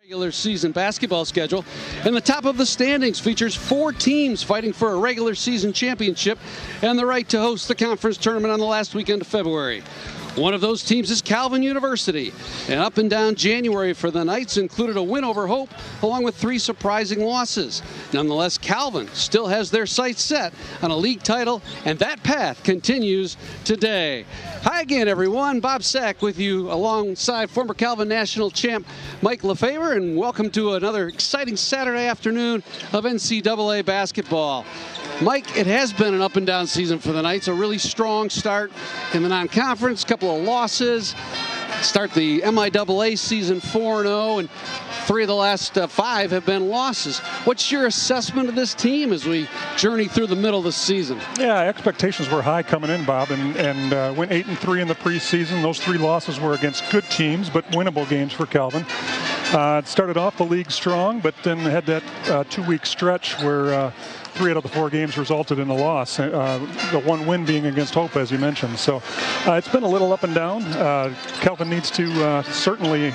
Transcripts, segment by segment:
Regular season basketball schedule, and the top of the standings features 4 teams fighting for a regular season championship and the right to host the conference tournament on the last weekend of February. One of those teams is Calvin University. An up and down January for the Knights included a win over Hope, along with 3 surprising losses. Nonetheless, Calvin still has their sights set on a league title, and that path continues today. Hi again, everyone. Bob Sack with you alongside former Calvin national champ Mike Lefebvre, and welcome to another exciting Saturday afternoon of NCAA basketball. Mike, it has been an up and down season for the Knights. A really strong start in the non-conference, couple of losses. Start the MIAA season 4-0, and 3 of the last 5 have been losses. What's your assessment of this team as we journey through the middle of the season? Yeah, expectations were high coming in, Bob, and went 8-3 in the preseason. Those 3 losses were against good teams, but winnable games for Calvin. It started off the league strong, but then had that 2-week stretch where 3 out of the 4 games resulted in a loss, the 1 win being against Hope, as you mentioned. So it's been a little up and down. Calvin needs to certainly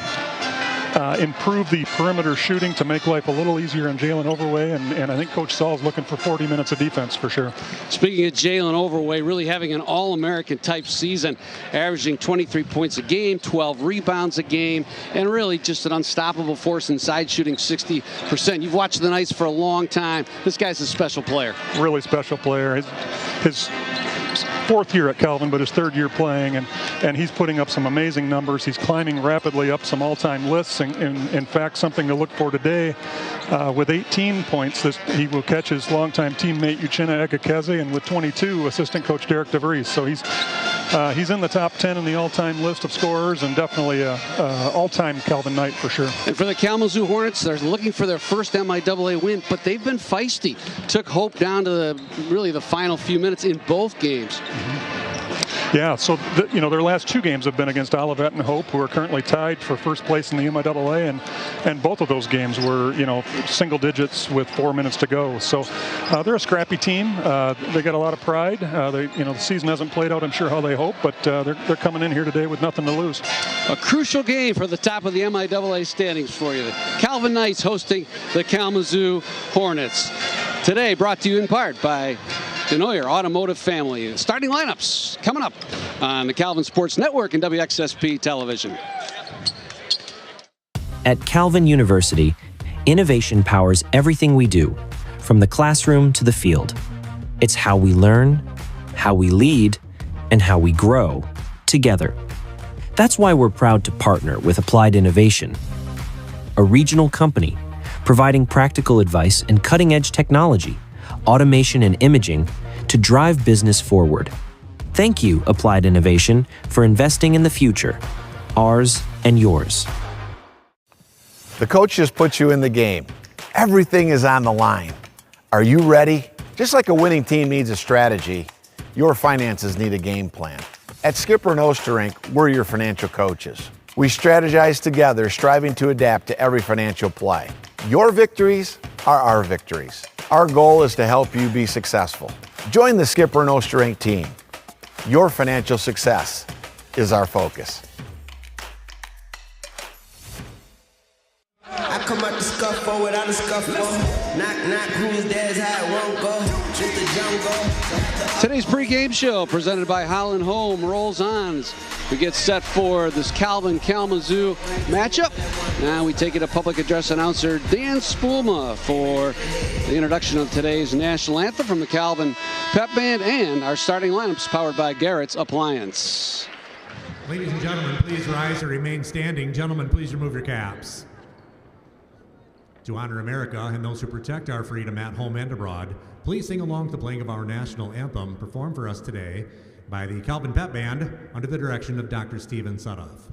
improve the perimeter shooting to make life a little easier on Jalen Overway, and I think Coach Saul's looking for 40 minutes of defense for sure. Speaking of Jalen Overway, really having an All-American type season, averaging 23 points a game, 12 rebounds a game, and really just an unstoppable force inside, shooting 60%. You've watched the Knights for a long time. This guy's a special player. Really special player. His 4th year at Calvin, but his 3rd year playing, and he's putting up some amazing numbers. He's climbing rapidly up some all-time lists. In fact, something to look for today, with 18 points, he will catch his longtime teammate Uchenna Ekekeze, and with 22, assistant coach Derek DeVries. So he's in the top 10 in the all-time list of scorers, and definitely a all-time Calvin Knight for sure. And for the Kalamazoo Hornets, they're looking for their first MIAA win, but they've been feisty. Took Hope down to the final few minutes in both games. Yeah, so their last 2 games have been against Olivet and Hope, who are currently tied for first place in the MIAA, and both of those games were single digits with 4 minutes to go. So they're a scrappy team. They got a lot of pride. The season hasn't played out, I'm sure, how they hope, but they're coming in here today with nothing to lose. A crucial game for the top of the MIAA standings for you. The Calvin Knights hosting the Kalamazoo Hornets. Today brought to you in part by Denoyer Automotive Family. Starting lineups coming up on the Calvin Sports Network and WXSP Television. At Calvin University, innovation powers everything we do, from the classroom to the field. It's how we learn, how we lead, and how we grow together. That's why we're proud to partner with Applied Innovation, a regional company providing practical advice and cutting-edge technology, automation and imaging to drive business forward. Thank you, Applied Innovation, for investing in the future, ours and yours. The coach just put you in the game. Everything is on the line. Are you ready? Just like a winning team needs a strategy, your finances need a game plan. At Skipper and Osterink, we're your financial coaches. We strategize together, striving to adapt to every financial play. Your victories are our victories. Our goal is to help you be successful. Join the Skipper and Osterink team. Your financial success is our focus. I come out the scuffle without a scuffle. Knock, knock, who's there's how it won't go. Just a jungle. Today's pregame show presented by Holland Home rolls on as we get set for this Calvin-Kalamazoo matchup. Now we take it to public address announcer Dan Spoolma for the introduction of today's national anthem from the Calvin Pep Band and our starting lineups powered by Garrett's Appliance. Ladies and gentlemen, please rise and remain standing. Gentlemen, please remove your caps. To honor America and those who protect our freedom at home and abroad, please sing along to the playing of our national anthem performed for us today by the Calvin Pep Band under the direction of Dr. Steven Sudoff.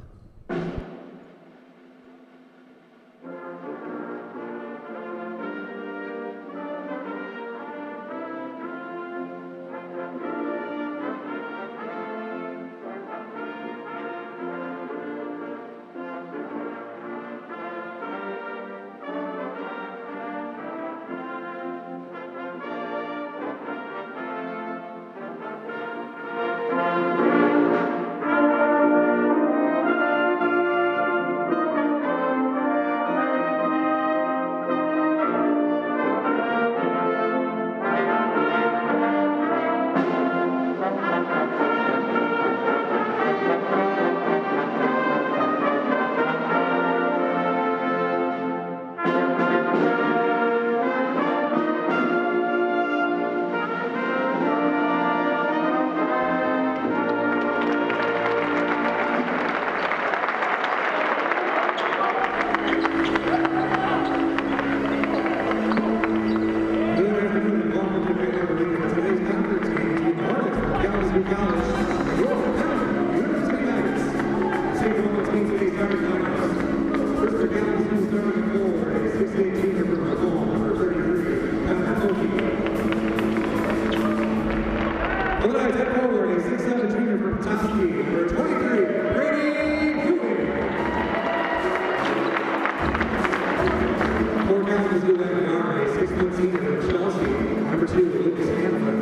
senior from Chelsea. Number 2, Lucas Hanford.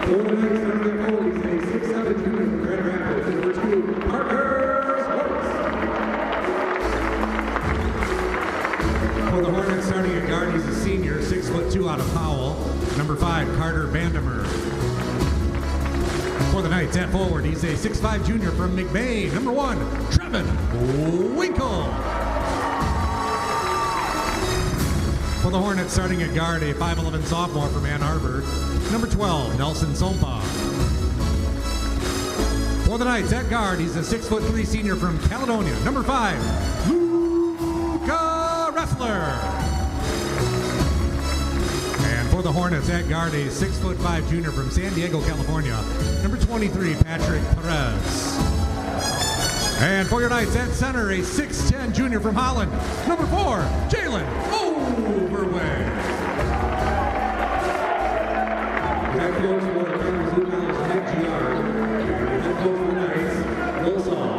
For the Knights, number 4, he's a 6'7" junior from Grand Rapids. Number 2, Parker Schwartz. For the Hornets, starting at guard, he's a senior, 6'2" out of Powell. Number 5, Carter Vandermeer. For the Knights, at forward, he's a 6'5" junior from McBain. Number 1, Trevin Winkle. For the Hornets, starting at guard, a 5'11" sophomore from Ann Arbor. Number 12, Nelson Sompa. For the Knights, at guard, he's a 6'3" senior from Caledonia. Number 5, Luca Ressler. And for the Hornets, at guard, a 6'5" junior from San Diego, California. Number 23, Patrick Perez. And for your Knights, at center, a 6'10" junior from Holland. Number 4, Jalen Overway. Head coach for Kalamazoo College, Nick Giard. Head coach for the Knights, Will Saul.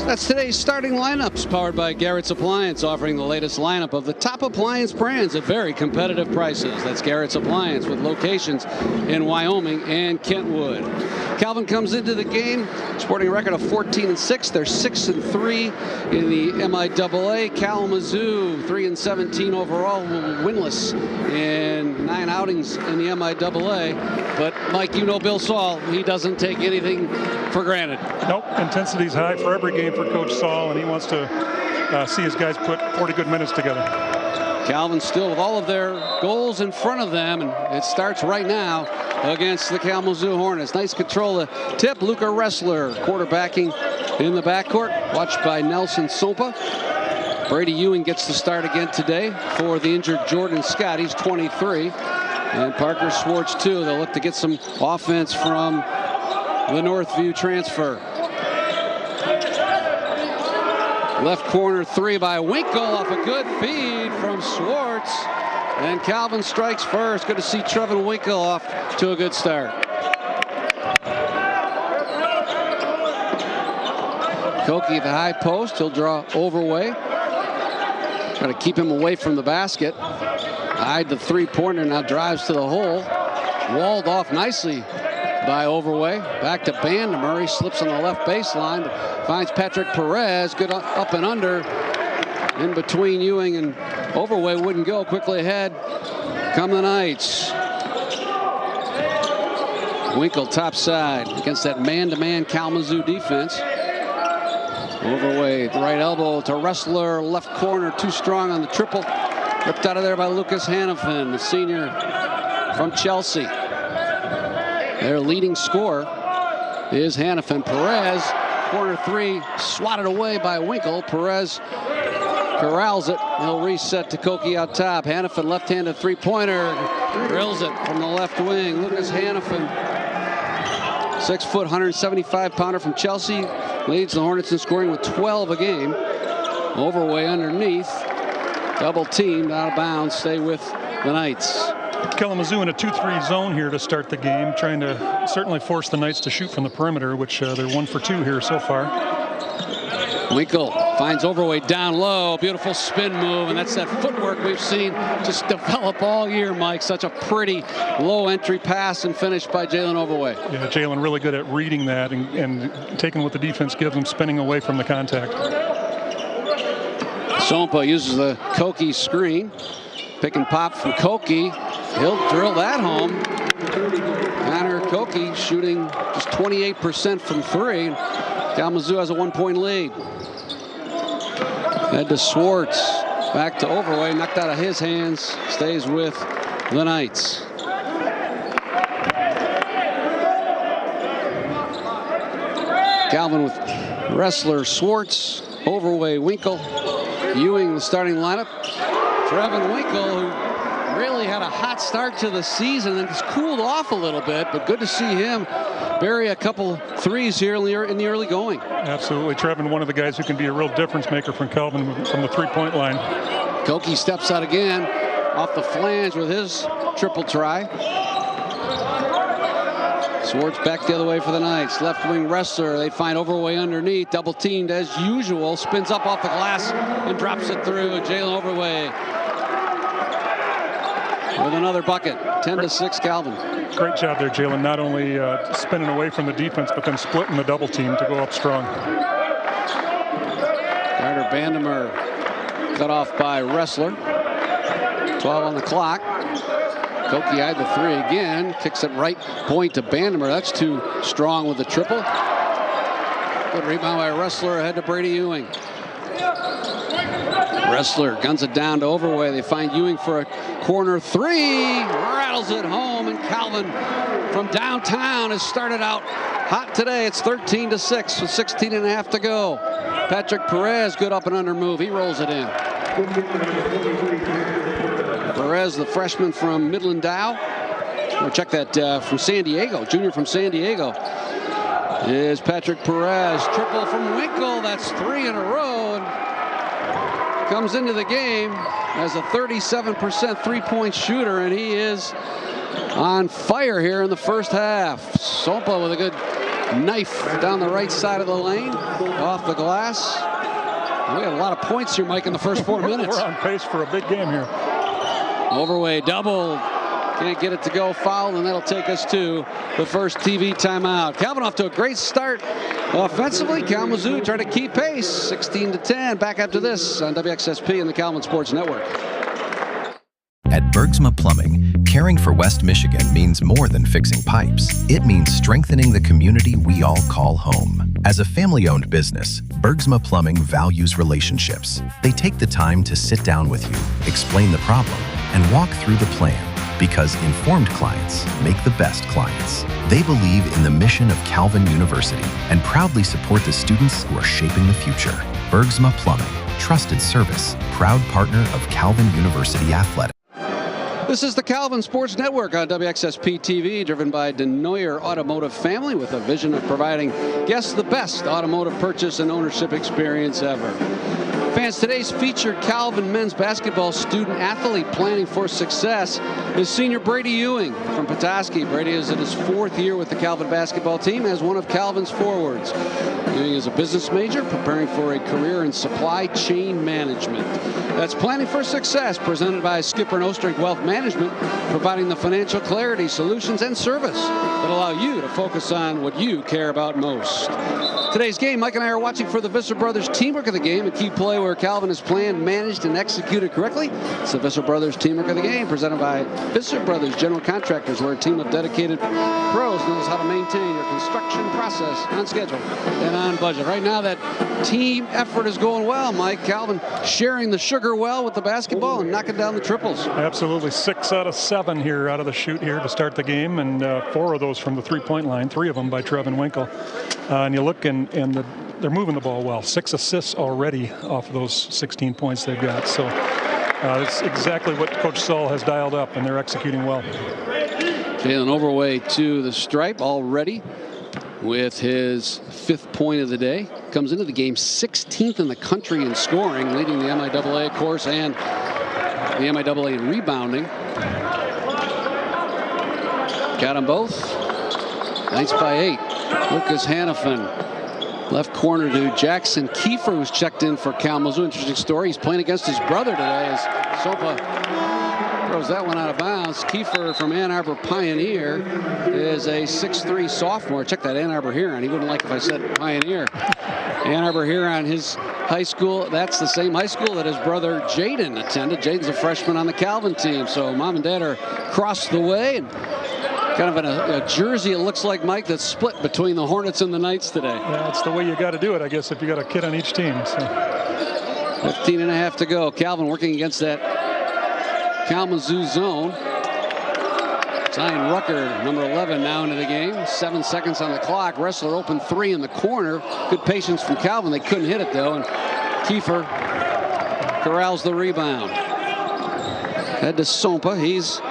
That's today's starting lineups, powered by Garrett's Appliance, offering the latest lineup of the top appliance brands at very competitive prices. That's Garrett's Appliance, with locations in Wyoming and Kentwood. Calvin comes into the game sporting a record of 14-6. They're 6-3 in the MIAA. Kalamazoo 3-17 overall, winless in 9 outings in the MIAA. But Mike, you know Bill Saul, he doesn't take anything for granted. Nope, intensity's high for every game for Coach Saul, and he wants to see his guys put 40 good minutes together. Calvin still with all of their goals in front of them, and it starts right now against the Kalamazoo Hornets. Nice control of tip. Luca Ressler quarterbacking in the backcourt, watched by Nelson Sompa. Brady Ewing gets the start again today for the injured Jordan Scott. He's 23. And Parker Schwartz, too. They'll look to get some offense from the Northview transfer. Left corner 3 by Winkle off a good feed from Schwartz. And Calvin strikes first. Good to see Trevin Winkle off to a good start. Koki at the high post. He'll draw Overway. Try to keep him away from the basket. Eyed the three-pointer, now drives to the hole. Walled off nicely by Overway. Back to Vandermeer. He slips on the left baseline. Finds Patrick Perez. Good up and under. In between Ewing and Overway wouldn't go. Quickly ahead come the Knights. Winkle top side against that man-to-man Kalamazoo defense. Overway, right elbow to Ressler, left corner, too strong on the triple. Ripped out of there by Lucas Hanifin, the senior from Chelsea. Their leading scorer is Hanifin. Perez, corner 3, swatted away by Winkle. Perez corrals it. He'll reset to Koki out top. Hanifin, left-handed three-pointer, drills it from the left wing. Lucas Hanifin, 6-foot, 175-pounder from Chelsea, leads the Hornets in scoring with 12 a game. Overway underneath. Double teamed, out of bounds, stay with the Knights. Kalamazoo in a 2-3 zone here to start the game, trying to certainly force the Knights to shoot from the perimeter, which they're 1 for 2 here so far. Winkle finds Overway down low. Beautiful spin move, and that's that footwork we've seen just develop all year, Mike. Such a pretty low entry pass and finish by Jalen Overway. Yeah, Jalen really good at reading that and taking what the defense gives him, spinning away from the contact. Sompa uses the Koki screen. Pick and pop from Koki. He'll drill that home. Connor Koki shooting just 28% from 3. Kalamazoo has a 1-point lead. Head to Schwartz. Back to Overway. Knocked out of his hands. Stays with the Knights. Calvin with Ressler, Schwartz, Overway, Winkle. Ewing, the starting lineup. Trevin Winkle, who really had a hot start to the season and has cooled off a little bit, but good to see him bury a couple threes here in the early going. Absolutely. Trevin, one of the guys who can be a real difference maker from Calvin from the three-point line. Koki steps out again off the flange with his triple try. Swartz back the other way for the Knights. Left wing wrestler. They find Overway underneath. Double teamed as usual. Spins up off the glass and drops it through. Jalen Overway with another bucket. 10-6 Calvin. Great job there, Jalen. Not only spinning away from the defense, but then splitting the double team to go up strong. Carter Bandemer cut off by Wrestler. 12 on the clock. Koki eyed the three again. Kicks it right point to Bandemer. That's too strong with the triple. Good rebound by Wrestler ahead to Brady Ewing. Wrestler guns it down to Overway. They find Ewing for a corner three. Rattles it home, and Calvin from downtown has started out hot today. It's 13-6 with 16.5 to go. Patrick Perez, good up and under move. He rolls it in. Perez, the freshman from Midland Dow. Or check that from San Diego, junior from San Diego. Is Patrick Perez. Triple from Winkle. That's 3 in a row. And comes into the game as a 37% three-point shooter, and he is on fire here in the first half. Sompa with a good knife down the right side of the lane, off the glass. We had a lot of points here, Mike, in the first 4 minutes. We're on pace for a big game here. Overway double. Can't get it to go, foul, and that'll take us to the first TV timeout. Calvin off to a great start offensively. Kalamazoo trying to keep pace. 16-10. Back after this on WXSP and the Calvin Sports Network. At Bergsma Plumbing, caring for West Michigan means more than fixing pipes. It means strengthening the community we all call home. As a family-owned business, Bergsma Plumbing values relationships. They take the time to sit down with you, explain the problem, and walk through the plan. Because informed clients make the best clients. They believe in the mission of Calvin University and proudly support the students who are shaping the future. Bergsma Plumbing, trusted service, proud partner of Calvin University Athletics. This is the Calvin Sports Network on WXSP TV, driven by Denoyer Automotive Family with a vision of providing guests the best automotive purchase and ownership experience ever. Fans, today's featured Calvin men's basketball student athlete planning for success is senior Brady Ewing from Petoskey. Brady is in his 4th year with the Calvin basketball team as one of Calvin's forwards. Ewing is a business major preparing for a career in supply chain management. That's Planning for Success, presented by Skipper and Ostrink Wealth Management, providing the financial clarity, solutions, and service that allow you to focus on what you care about most. Today's game, Mike and I are watching for the Visser Brothers Teamwork of the Game, a key play where Calvin has planned, managed, and executed correctly. It's the Visser Brothers Teamwork of the Game, presented by Visser Brothers General Contractors, where a team of dedicated pros knows how to maintain your construction process on schedule and on budget. Right now, that team effort is going well, Mike. Calvin sharing the sugar well with the basketball and knocking down the triples. Absolutely. 6 out of 7 here out of the shoot here to start the game, and 4 of those from the three-point line, 3 of them by Trevin Winkle. And you look, and they're moving the ball well. 6 assists already off of those 16 points they've got. So it's exactly what Coach Saul has dialed up, and they're executing well. Jalen Overway to the stripe already with his 5th point of the day. Comes into the game 16th in the country in scoring, leading the MIAA, of course, and the MIAA in rebounding. Got them both. Knights by 8. Lucas Hannafin, left corner to Jackson Kiefer, who's checked in for Kalamazoo. Interesting story. He's playing against his brother today as Sopa throws that one out of bounds. Kiefer from Ann Arbor Pioneer is a 6'3" sophomore. Check that Ann Arbor Huron. He wouldn't like if I said Pioneer. Ann Arbor Huron, his high school, that's the same high school that his brother Jaden attended. Jaden's a freshman on the Calvin team. So mom and dad are across the way. And kind of in a jersey, it looks like, Mike, that's split between the Hornets and the Knights today. Yeah, that's the way you got to do it, I guess, if you got a kid on each team. So. 15.5 to go. Calvin working against that Kalamazoo zone. Zion Rucker, number 11, now into the game. 7 seconds on the clock. Wrestler open 3 in the corner. Good patience from Calvin. They couldn't hit it, though, and Kiefer corrals the rebound. Head to Sompa. He's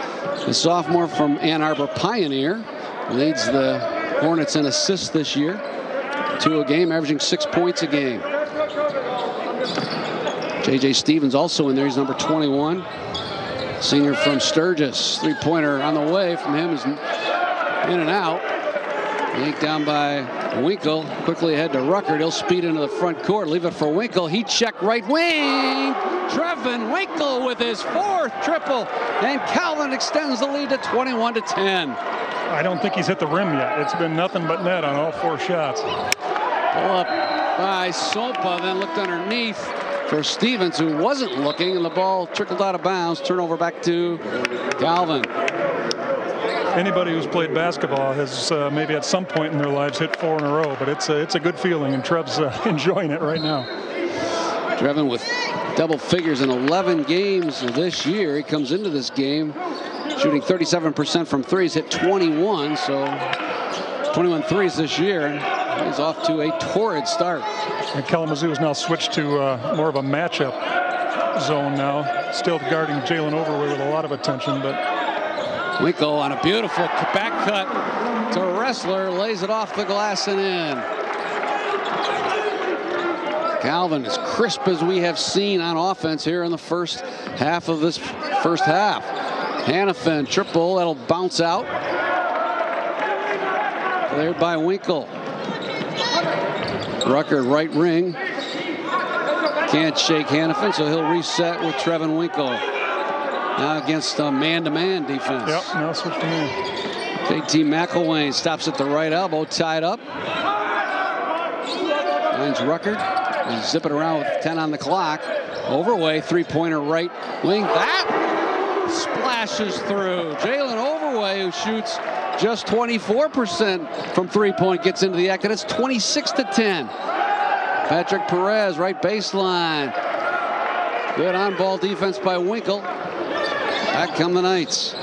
the sophomore from Ann Arbor Pioneer, leads the Hornets in assists this year. 2 a game, averaging 6 points a game. J.J. Stevens also in there. He's number 21. Senior from Sturgis. 3-pointer on the way from him is in and out. Yanked down by Winkle. Quickly ahead to Ruckert. He'll speed into the front court. Leave it for Winkle. He checked right wing. Trevin Winkle with his 4th triple. And Calvin extends the lead to 21-10. I don't think he's hit the rim yet. It's been nothing but net on all 4 shots. Pull up by Sompa, then looked underneath for Stevens, who wasn't looking, and the ball trickled out of bounds. Turnover back to Calvin. Anybody who's played basketball has maybe at some point in their lives hit 4 in a row, but it's a good feeling, and Trev's enjoying it right now. Trevin with double figures in 11 games this year. He comes into this game shooting 37% from threes, hit 21, so 21 threes this year. And he's off to a torrid start. And Kalamazoo has now switched to more of a matchup zone now, still guarding Jalen Overway with a lot of attention, but Winkle on a beautiful back cut to Ressler, lays it off the glass and in. Calvin as crisp as we have seen on offense here in the first half of this first half. Hannafin triple, that'll bounce out. Cleared by Winkle. Rucker right ring. Can't shake Hannafin, so he'll reset with Trevin Winkle. Now against a man-to-man defense. Yep, now switch to man. JT McElwain stops at the right elbow, tied up. Finds Rucker. They zip it around with 10 on the clock. Overway, 3-pointer right wing. That splashes through. Jalen Overway, who shoots just 24% from 3-point, gets into the act, and it's 26-10. Patrick Perez, right baseline. Good on-ball defense by Winkle. Back come the Knights.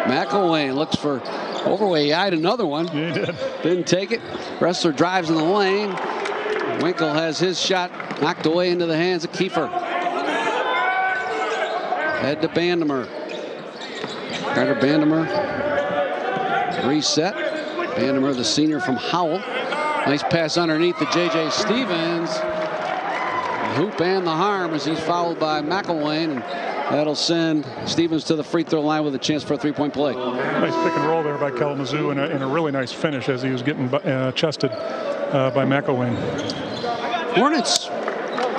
McElwain looks for Overway. He eyed another one. Yeah, he did. Didn't take it. Ressler drives in the lane. Winkle has his shot knocked away into the hands of Kiefer. Head to Bandemer. Carter Bandemer. Reset. Bandemer, the senior from Howell. Nice pass underneath to J.J. Stevens. The hoop and the harm as he's fouled by McElwain, and that'll send Stevens to the free throw line with a chance for a 3-point play. Nice pick and roll there by Kalamazoo, and a really nice finish as he was getting chested by McElwain. Hornets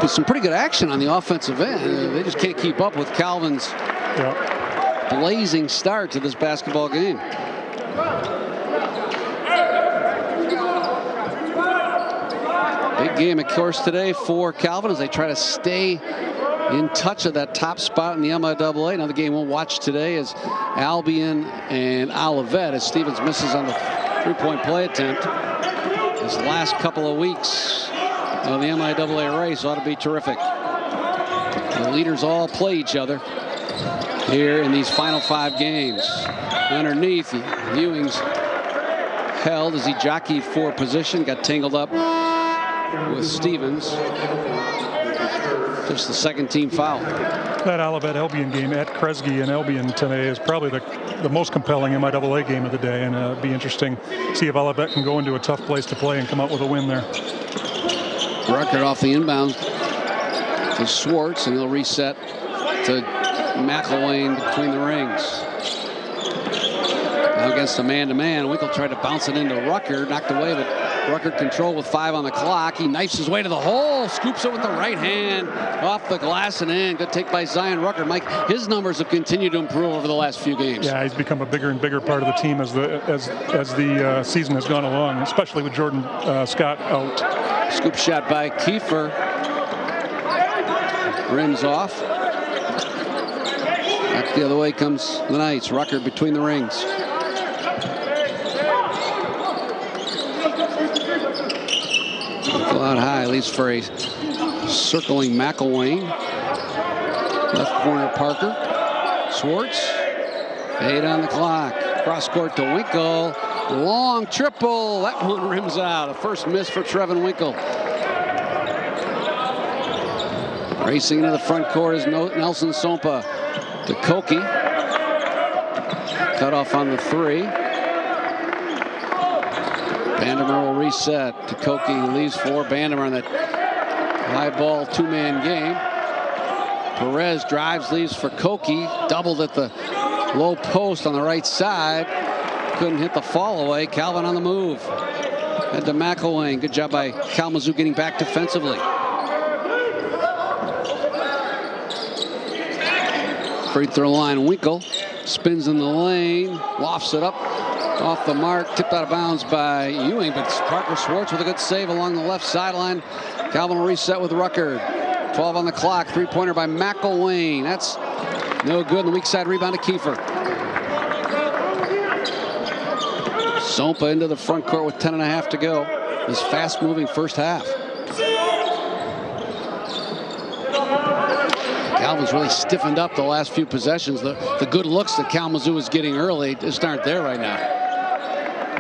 with some pretty good action on the offensive end. They just can't keep up with Calvin's blazing start to this basketball game. Big game, of course, today for Calvin as they try to stay in touch of that top spot in the MIAA. Another game we'll watch today is Albion and Olivet as Stevens misses on the 3-point play attempt. This last couple of weeks of the MIAA race ought to be terrific. The leaders all play each other here in these final 5 games. Underneath, Ewing's held as he jockeyed for position, got tangled up with Stevens. Just the second team foul. That Olivet Albion game at Kresge and Albion today is probably the most compelling MIAA game of the day, and it'll be interesting to see if Olivet can go into a tough place to play and come out with a win there. Ruckert off the inbound to Schwartz, and he'll reset to McElwain between the rings. Now against a man-to-man, Winkle tried to bounce it into Ruckert, knocked away, but Ruckert control with 5 on the clock. He knifes his way to the hole, scoops it with the right hand, off the glass and in. Good take by Zion Ruckert. Mike, his numbers have continued to improve over the last few games. Yeah, he's become a bigger and bigger part of the team as the season has gone along, especially with Jordan Scott out. Scoop shot by Kiefer. Rims off. Back the other way comes the Knights. Ruckert between the rings. Out high, leaves for a circling McElwain. Left corner Parker. Schwartz. 8 on the clock. Cross court to Winkle. Long triple. That one rims out. A first miss for Trevin Winkle. Racing into the front court is Nelson Sompa. To Koki. Cut off on the 3. Bandemer will reset to Koki, who leaves for Bandemer on that high ball 2-man game. Perez drives, leaves for Koki, doubled at the low post on the right side. couldn't hit the fall away. Calvin on the move. Head to McElwain. Good job by Kalamazoo getting back defensively. Free throw line, Winkle spins in the lane, lofts it up off the mark, tipped out of bounds by Ewing, but Parker Schwartz with a good save along the left sideline. Calvin will reset with Rucker. 12 on the clock, three-pointer by McElwain. That's no good, and the weak side rebound to Kiefer. Sompa into the front court with 10.5 to go. This fast-moving first half. Calvin's really stiffened up the last few possessions. The good looks that Kalamazoo was getting early just aren't there right now.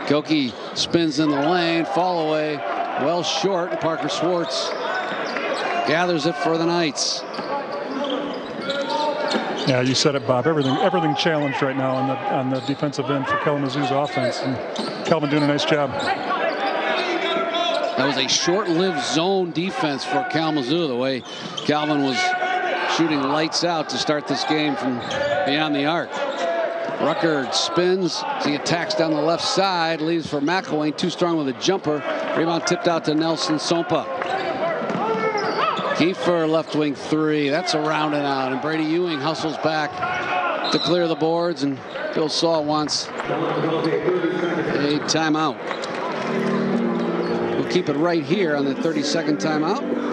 Koki spins in the lane, fall away, well short, and Parker Schwartz gathers it for the Knights. Yeah, you said it, Bob. Everything challenged right now on the defensive end for Kalamazoo's offense, and Calvin doing a nice job. That was a short-lived zone defense for Kalamazoo, the way Calvin was shooting lights out to start this game from beyond the arc. Rucker spins. He attacks down the left side, leaves for McElwain, too strong with a jumper. Rebound tipped out to Nelson Sompa. Kiefer left wing three. That's a round and out. And Brady Ewing hustles back to clear the boards. And Bill Saul wants a timeout. We'll keep it right here on the 30-second timeout.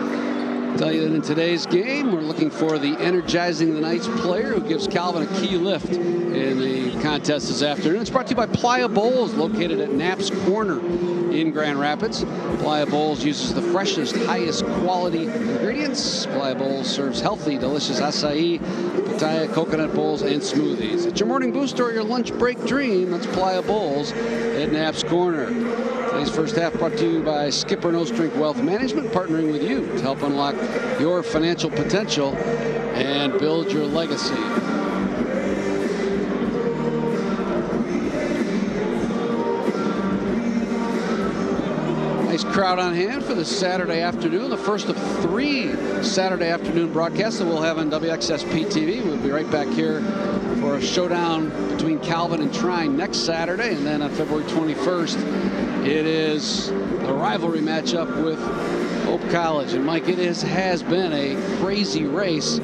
Tell you that in today's game, we're looking for the energizing the Knights player who gives Calvin a key lift in the contest this afternoon. It's brought to you by Playa Bowls, located at Knapp's Corner in Grand Rapids. Playa Bowls uses the freshest, highest quality ingredients. Playa Bowls serves healthy, delicious acai, pitaya, coconut bowls, and smoothies. It's your morning boost or your lunch break dream. That's Playa Bowls at Knapp's Corner. Today's first half brought to you by Skipper No Strink Wealth Management, partnering with you to help unlock your financial potential and build your legacy. Nice crowd on hand for this Saturday afternoon, the first of 3 Saturday afternoon broadcasts that we'll have on WXSP TV. We'll be right back here for a showdown between Calvin and Trine next Saturday, and then on February 21st, it is a rivalry matchup with Hope College. And Mike, it has been a crazy race.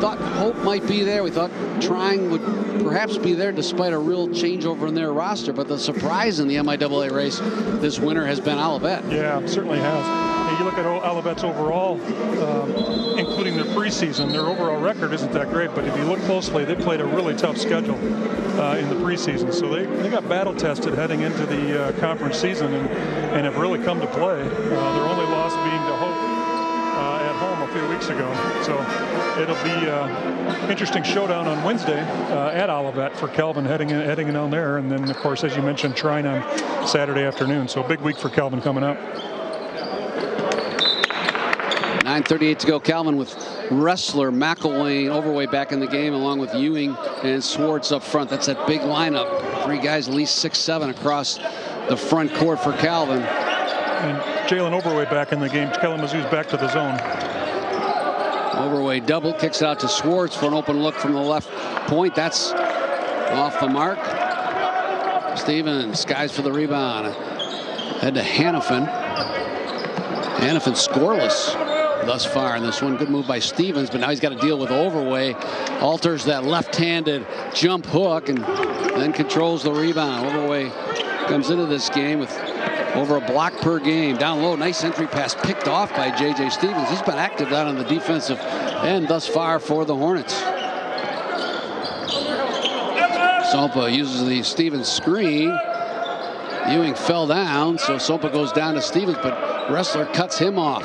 Thought Hope might be there. We thought Trine would perhaps be there despite a real changeover in their roster. But the surprise in the MIAA race this winter has been Olivet. Yeah, it certainly has. Hey, you look at Olivet's overall, including their preseason, their overall record isn't that great. But if you look closely, they played a really tough schedule in the preseason. So they got battle tested heading into the conference season and have really come to play. Their only loss being to Hope at home a few weeks ago. So it'll be an interesting showdown on Wednesday at Olivet for Calvin heading down there. And then, of course, as you mentioned, Trine on Saturday afternoon. So a big week for Calvin coming up. 9:38 to go. Calvin with Wrestler, McElwain, Overway back in the game, along with Ewing and Schwartz up front. That's that big lineup. 3 guys at least 6'7" across the front court for Calvin. And Jalen Overway back in the game. Kalamazoo's back to the zone. Overway double, kicks out to Schwartz for an open look from the left point. That's off the mark. Stevens skies for the rebound. Head to Hannafin. Hannafin scoreless thus far in this one. Good move by Stevens, but now he's got to deal with Overway. Alters that left-handed jump hook and then controls the rebound. Overway comes into this game with over a block per game. Down low, nice entry pass picked off by J.J. Stevens. He's been active down on the defensive end thus far for the Hornets. Sompa uses the Stevens screen. Ewing fell down, so Sompa goes down to Stevens, but Wrestler cuts him off.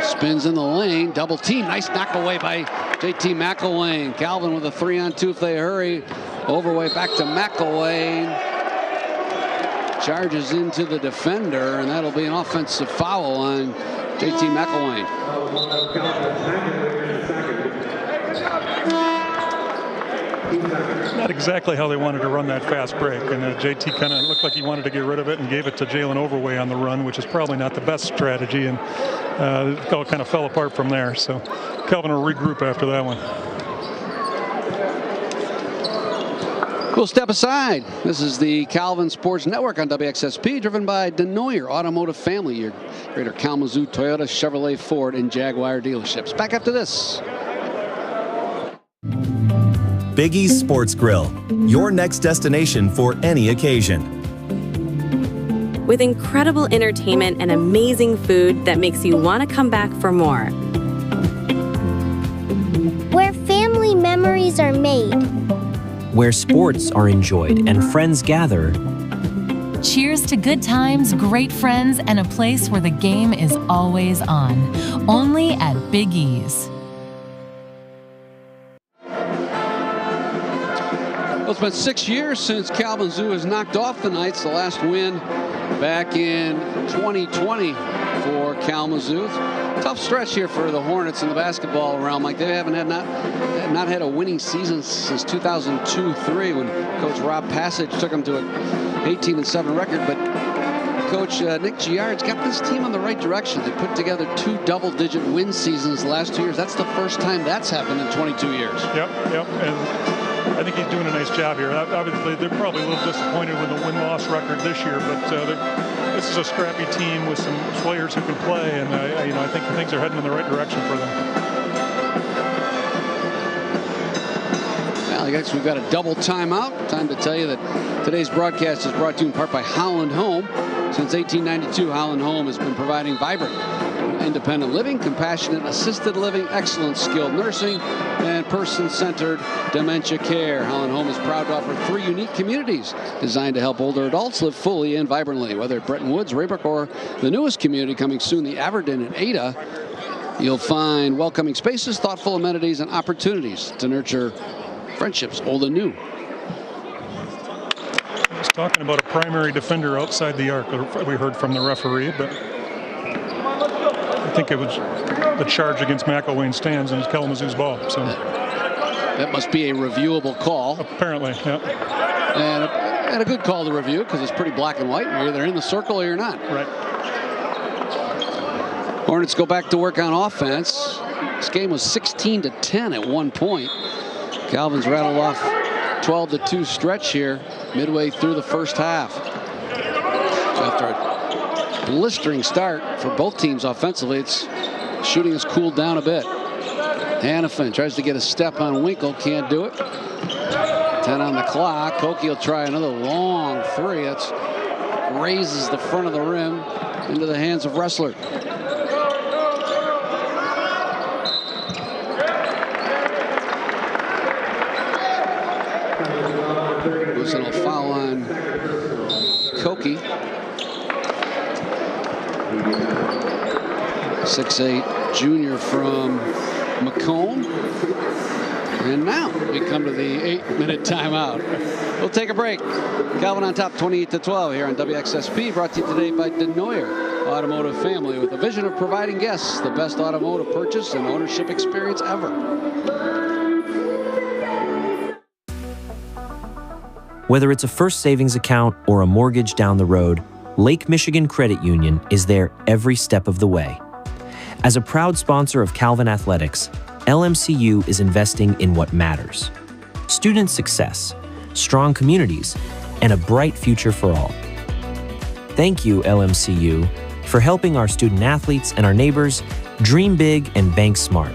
Spins in the lane, double team. Nice knock away by J.T. McElwain. Calvin with a 3-on-2 if they hurry. Overway back to McElwain. Charges into the defender, and that'll be an offensive foul on J.T. McElwain. Not exactly how they wanted to run that fast break, and JT kind of looked like he wanted to get rid of it and gave it to Jalen Overway on the run, which is probably not the best strategy, and it all kind of fell apart from there. So Calvin will regroup after that one. We'll step aside. This is the Calvin Sports Network on WXSP, driven by Denoyer Automotive Family, your Greater Kalamazoo, Toyota, Chevrolet, Ford, and Jaguar dealerships. Back after this. Biggie's Sports Grill, your next destination for any occasion. With incredible entertainment and amazing food that makes you want to come back for more. Where family memories are made. Where sports are enjoyed and friends gather. Cheers to good times, great friends, and a place where the game is always on. Only at Biggie's. Well, it's been 6 years since Kalamazoo has knocked off the Knights. The last win back in 2020 for Kalamazoo. Tough stretch here for the Hornets in the basketball realm. Like, they haven't had not had a winning season since 2002-03 when Coach Rob Passage took them to an 18-7 record. But Coach Nick Giard's got this team on the right direction. They put together 2 double-digit win seasons the last 2 years. That's the first time that's happened in 22 years. Yep. And I think he's doing a nice job here. Obviously, they're probably a little disappointed with the win-loss record this year, but this is a scrappy team with some players who can play, and I think things are heading in the right direction for them. Well, I guess we've got a double timeout. Time to tell you that today's broadcast is brought to you in part by Holland Home. Since 1892, Holland Home has been providing vibrant independent living, compassionate assisted living, excellent skilled nursing, and person-centered dementia care. Holland Home is proud to offer 3 unique communities designed to help older adults live fully and vibrantly. Whether at Bretton Woods, Raybrook, or the newest community coming soon, the Aberdeen and Ada, you'll find welcoming spaces, thoughtful amenities, and opportunities to nurture friendships, old and new. He's talking about a primary defender outside the arc. We heard from the referee, but I think it was the charge against McElwain stands and it's Kalamazoo's ball. So that must be a reviewable call. Apparently, yeah. And a good call to review because it's pretty black and white. You're either in the circle or you're not. Right. Hornets go back to work on offense. This game was 16-10 at one point. Calvin's rattled off 12-2 stretch here midway through the first half. After a blistering start for both teams offensively, shooting has cooled down a bit. Hannafin tries to get a step on Winkle, can't do it. 10 on the clock. Koki will try another long 3. That's raises the front of the rim into the hands of Ressler. Wilson will foul on Koki. 6'8" junior from Macomb. And now we come to the 8-minute timeout. We'll take a break. Calvin on top, 28-12 here on WXSP, brought to you today by Denoyer Automotive Family, with a vision of providing guests the best automotive purchase and ownership experience ever. Whether it's a first savings account or a mortgage down the road, Lake Michigan Credit Union is there every step of the way. As a proud sponsor of Calvin Athletics, LMCU is investing in what matters: student success, strong communities, and a bright future for all. Thank you, LMCU, for helping our student athletes and our neighbors dream big and bank smart.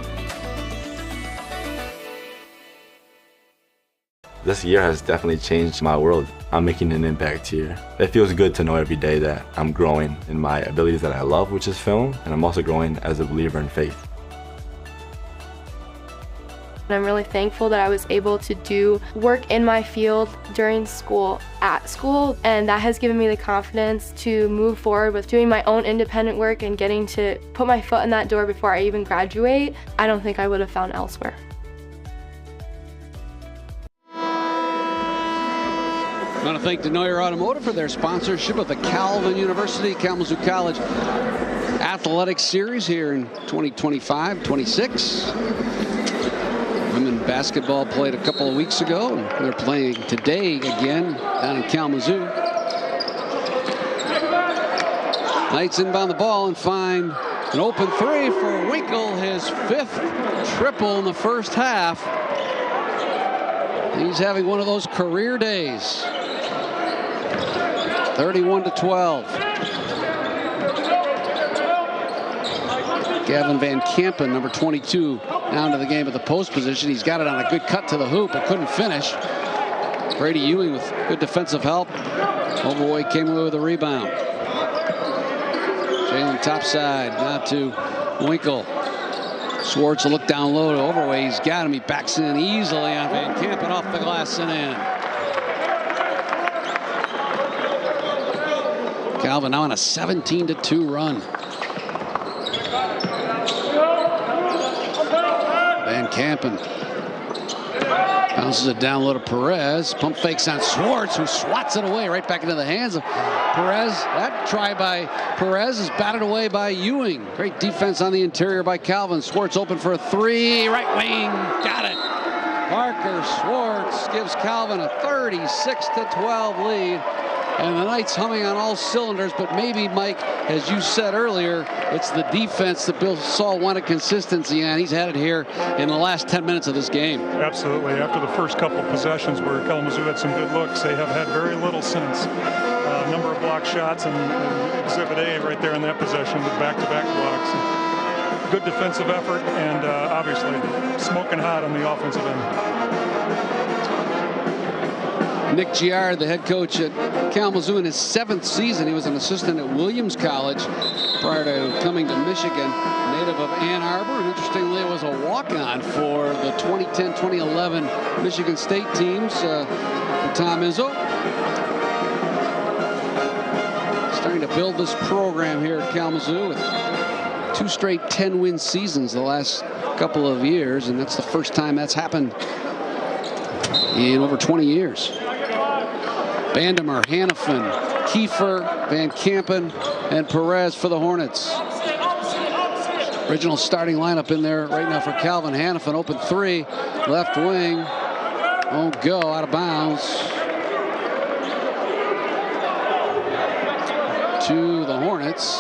This year has definitely changed my world. I'm making an impact here. It feels good to know every day that I'm growing in my abilities that I love, which is film, and I'm also growing as a believer in faith. I'm really thankful that I was able to do work in my field during school, at school, and that has given me the confidence to move forward with doing my own independent work and getting to put my foot in that door before I even graduate. I don't think I would have found elsewhere. I want to thank Denoyer Automotive for their sponsorship of the Calvin University Kalamazoo College Athletics Series here in 2025-26. Women basketball played a couple of weeks ago, and they're playing today again down in Kalamazoo. Knights inbound the ball and find an open 3 for Winkle, his 5th triple in the first half. He's having one of those career days. 31-12. Gavin Van Kampen, number 22, down to the game at the post position. He's got it on a good cut to the hoop, but couldn't finish. Brady Ewing with good defensive help. Overway came away with a rebound. Jalen topside, now to Winkle. Schwartz will look down low to Overway. He's got him. He backs in easily on Van Kampen, off the glass and in. Calvin now on a 17-2 run. Van Kampen bounces it down low to Perez. Pump fakes on Schwartz, who swats it away right back into the hands of Perez. That try by Perez is batted away by Ewing. Great defense on the interior by Calvin. Schwartz open for a three. Right wing. Got it. Parker Schwartz gives Calvin a 36-12 lead. And the Knights humming on all cylinders, but maybe, Mike, as you said earlier, it's the defense that Bill Saul wanted consistency on. He's had it here in the last 10 minutes of this game. Absolutely. After the first couple possessions where Kalamazoo had some good looks, they have had very little since. Number of block shots and Exhibit A right there in that possession with back-to-back blocks. Good defensive effort and obviously smoking hot on the offensive end. Nick Giard, the head coach at Kalamazoo in his 7th season. He was an assistant at Williams College prior to coming to Michigan, native of Ann Arbor. And interestingly, it was a walk-on for the 2010-2011 Michigan State teams for Tom Izzo. Starting to build this program here at Kalamazoo with 2 straight 10-win seasons the last couple of years, and that's the first time that's happened in over 20 years. Bandemer, Hannafin, Kiefer, Van Kampen, and Perez for the Hornets. Original starting lineup in there right now for Calvin. Hannafin, open three, left wing. Won't go, out of bounds. To the Hornets.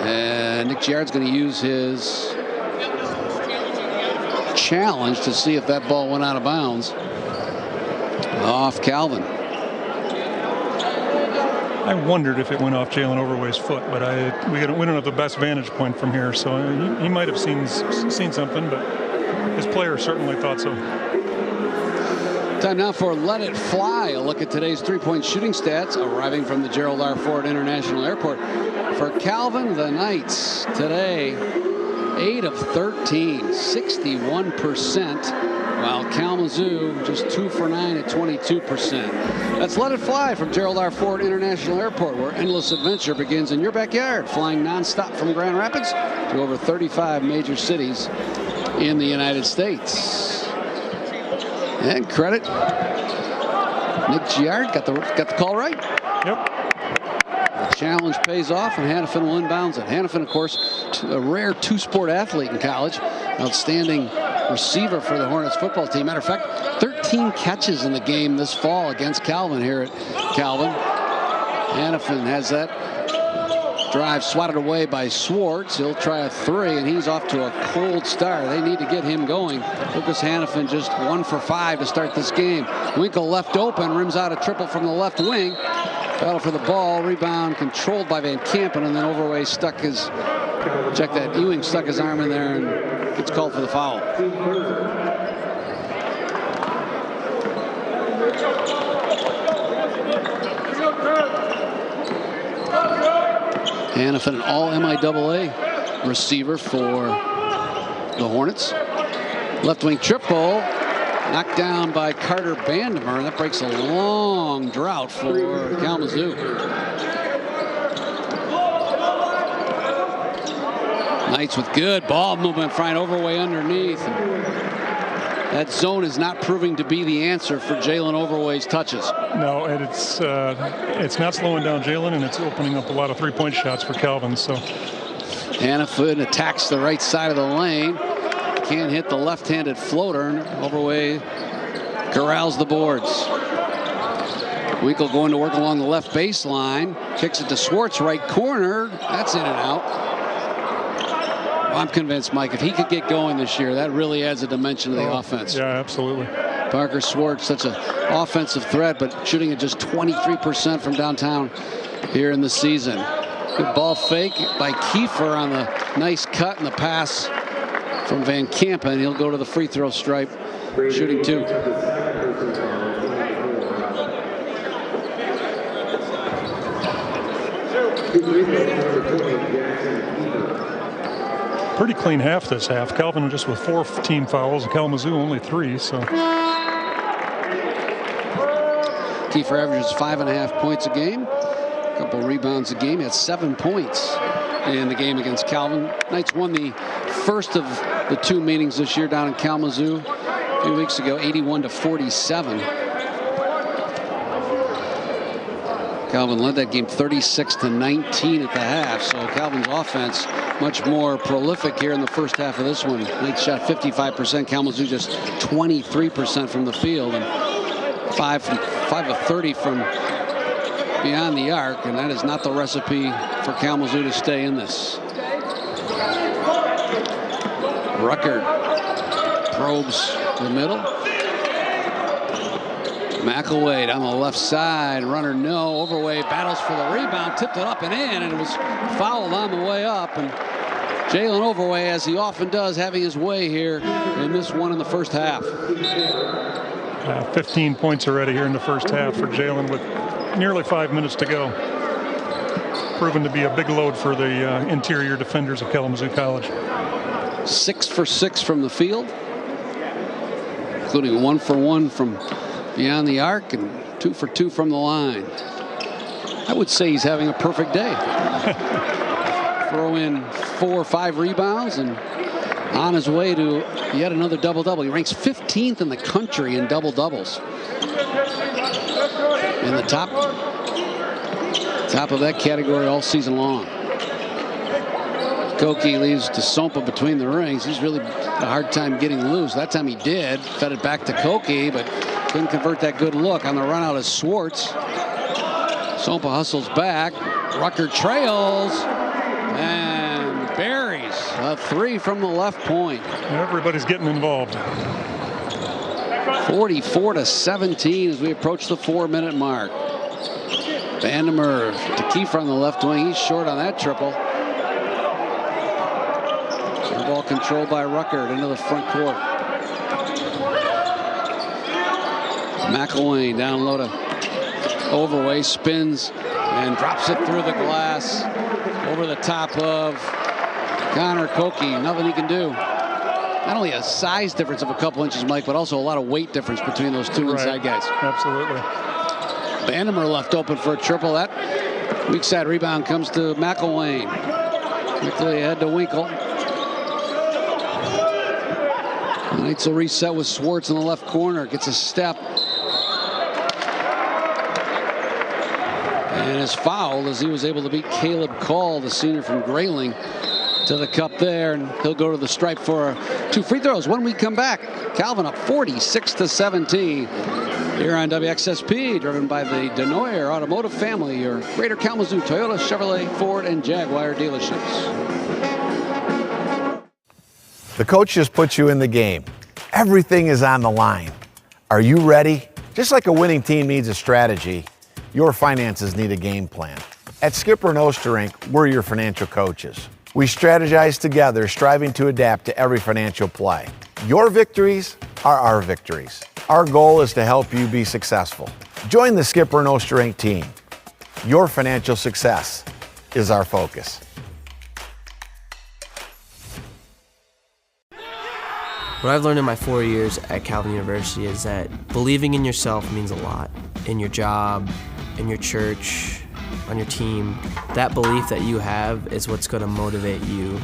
And Nick Giard's going to use his challenge to see if that ball went out of bounds. Off Calvin. I wondered if it went off Jalen Overway's foot, but we don't have the best vantage point from here, so he might have seen something, but his player certainly thought so. Time now for Let It Fly. A look at today's three-point shooting stats arriving from the Gerald R. Ford International Airport. For Calvin, the Knights today, 8 of 13, 61%. While Kalamazoo just 2 for 9 at 22%. That's Let It Fly from Gerald R. Ford International Airport, where endless adventure begins in your backyard, flying nonstop from Grand Rapids to over 35 major cities in the United States. And credit, Nick Giard got the call right. Yep. The challenge pays off, and Hannafin will inbounds it. Hannafin, of course, a rare 2-sport athlete in college, outstanding receiver for the Hornets football team. Matter of fact, 13 catches in the game this fall against Calvin here at Calvin. Hannafin has that drive swatted away by Schwartz. He'll try a three, and he's off to a cold start. They need to get him going. Lucas Hannafin just 1 for 5 to start this game. Winkle left open, rims out a triple from the left wing. Battle for the ball, rebound controlled by Van Kampen, and then Overway stuck his, check that, Ewing stuck his arm in there and gets called for the foul. Hannafin, an all MIAA receiver for the Hornets. Left wing triple, knocked down by Carter Bandemer, and that breaks a long drought for Kalamazoo. Knights with good ball movement, find Overway underneath. That zone is not proving to be the answer for Jalen Overway's touches. No, and it's not slowing down Jalen, and it's opening up a lot of three-point shots for Calvin. So Hannafin attacks the right side of the lane. Can't hit the left-handed floater. Overway corrals the boards. Winkle going to work along the left baseline. Kicks it to Schwartz, right corner. That's in and out. I'm convinced, Mike, if he could get going this year, that really adds a dimension to the offense. Yeah, absolutely. Parker Schwartz, such an offensive threat, but shooting at just 23% from downtown here in the season. Good ball fake by Kiefer on the nice cut and the pass from Van Kampen. He'll go to the free throw stripe, shooting 2. Pretty clean half this half. Calvin just with 4 team fouls. Kalamazoo only 3. So Kiefer averages 5.5 points a game, a couple rebounds a game. He had 7 points in the game against Calvin. Knights won the first of the 2 meetings this year down in Kalamazoo a few weeks ago, 81-47. Calvin led that game 36-19 at the half. So Calvin's offense much more prolific here in the first half of this one. Knights shot 55%. Kalamazoo just 23% from the field, and 5 of 30 from beyond the arc, and that is not the recipe for Kalamazoo to stay in this. Rucker probes the middle. McElway down the left side. Runner no. Overway battles for the rebound. Tipped it up and in, and it was fouled on the way up. And Jalen Overway, as he often does, having his way here in this one in the first half. 15 points already here in the first half for Jalen with nearly 5 minutes to go. Proven to be a big load for the interior defenders of Kalamazoo College. 6 for 6 from the field, including 1 for 1 from beyond the arc and 2 for 2 from the line. I would say he's having a perfect day. Throw in 4 or 5 rebounds and on his way to yet another double-double. He ranks 15th in the country in double-doubles. In the top of that category all season long. Koki leaves to Sompa between the rings. He's really had a hard time getting loose. That time he did. Fed it back to Koki, but couldn't convert that good look. On the run out is Schwartz. Sompa hustles back. Rucker trails and buries a 3 from the left point. Everybody's getting involved. 44-17 as we approach the 4-minute mark. Vandermeer to Kiefer on the left wing. He's short on that triple. The ball controlled by Rucker into the front court. McElwain down low to Overway, spins and drops it through the glass over the top of Connor Koki. Nothing he can do. Not only a size difference of a couple inches, Mike, but also a lot of weight difference between those 2 inside guys. Absolutely. Vandermeer left open for a triple. That weak side rebound comes to McElwain. Quickly ahead to Winkle. Knights will reset with Schwartz in the left corner. Gets a step. And is fouled as he was able to beat Caleb Call, the senior from Grayling, to the cup there. And he'll go to the stripe for 2 free throws when we come back. Calvin up 46-17 here on WXSP, driven by the Denoyer Automotive family, your Greater Kalamazoo Toyota, Chevrolet, Ford, and Jaguar dealerships. The coach just put you in the game. Everything is on the line. Are you ready? Just like a winning team needs a strategy, your finances need a game plan. At Skipper and Osterink, we're your financial coaches. We strategize together, striving to adapt to every financial play. Your victories are our victories. Our goal is to help you be successful. Join the Skipper and Osterink team. Your financial success is our focus. What I've learned in my 4 years at Calvin University is that believing in yourself means a lot. In your job, in your church, on your team. That belief that you have is what's going to motivate you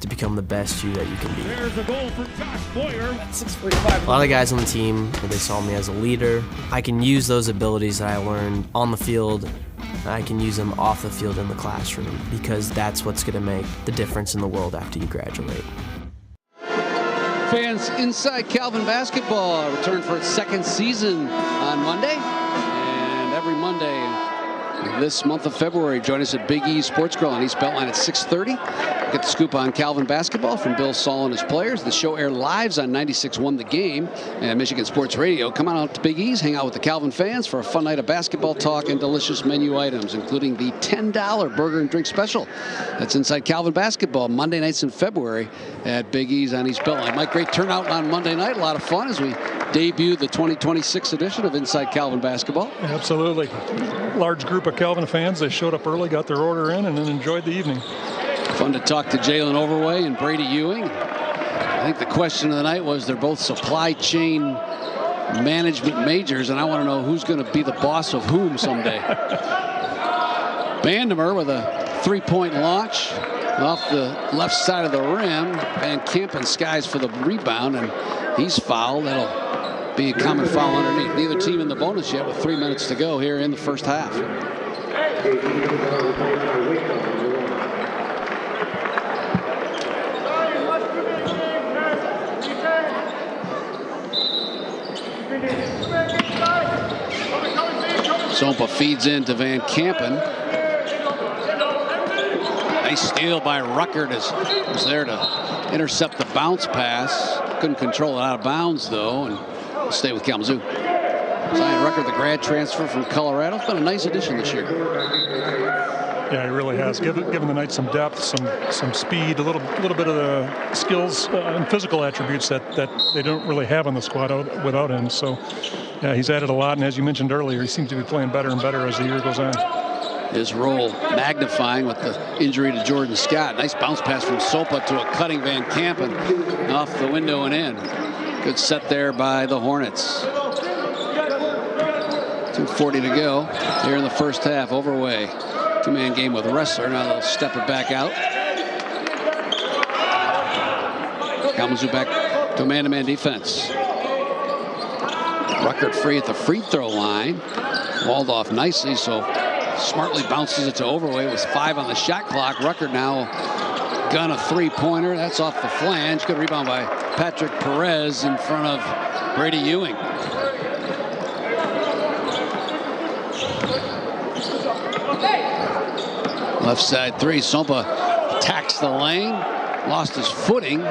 to become the best you that you can be. There's a goal for Josh Boyer. A lot of the guys on the team, they saw me as a leader. I can use those abilities that I learned on the field. I can use them off the field in the classroom because that's what's going to make the difference in the world after you graduate. Fans, Inside Calvin basketball returned for its 2nd season on Monday. And every Monday, this month of February. Join us at Big E Sports Grill on East Beltline at 6:30. Get the scoop on Calvin basketball from Bill Saul and his players. The show aired live on 96.1 The Game and Michigan Sports Radio. Come on out to Big E's, hang out with the Calvin fans for a fun night of basketball talk and delicious menu items, including the $10 burger and drink special. That's inside Calvin basketball, Monday nights in February at Big E's on East Beltline. Mike, great turnout on Monday night. A lot of fun as we debut the 2026 edition of Inside Calvin Basketball. Absolutely. Large group of Calvin fans. They showed up early, got their order in, and then enjoyed the evening. Fun to talk to Jalen Overway and Brady Ewing. I think the question of the night was they're both supply chain management majors, and I want to know who's going to be the boss of whom someday. Vandermeer with a three-point launch off the left side of the rim. Van Kampen skies for the rebound, and he's fouled. That'll be a common foul underneath. Neither team in the bonus yet with 3 minutes to go here in the first half. Sompa feeds into Van Kampen. Nice steal by Ruckert, was there to intercept the bounce pass. Couldn't control it out of bounds, though, and we'll stay with Kalamazoo. Zion Ruckert, the grad transfer from Colorado. It's been a nice addition this year. Yeah, he really has. Given the Knights some depth, some speed, a little bit of the skills and physical attributes that they don't really have on the squad without him. So, yeah, he's added a lot. And as you mentioned earlier, he seems to be playing better and better as the year goes on. His role magnifying with the injury to Jordan Scott. Nice bounce pass from Sopa to a cutting Van Kampen off the window and in. Good set there by the Hornets. 2:40 to go here in the first half. Overway. Two-man game with Wrestler. Now they'll step it back out. Kalamazoo back to man-to-man defense. Ruckert free at the free throw line. Walled off nicely, so smartly bounces it to Overway with 5 on the shot clock. Ruckert now gun a three-pointer. That's off the flange. Good rebound by Patrick Perez in front of Brady Ewing. Left side three. Sompa attacks the lane. Lost his footing.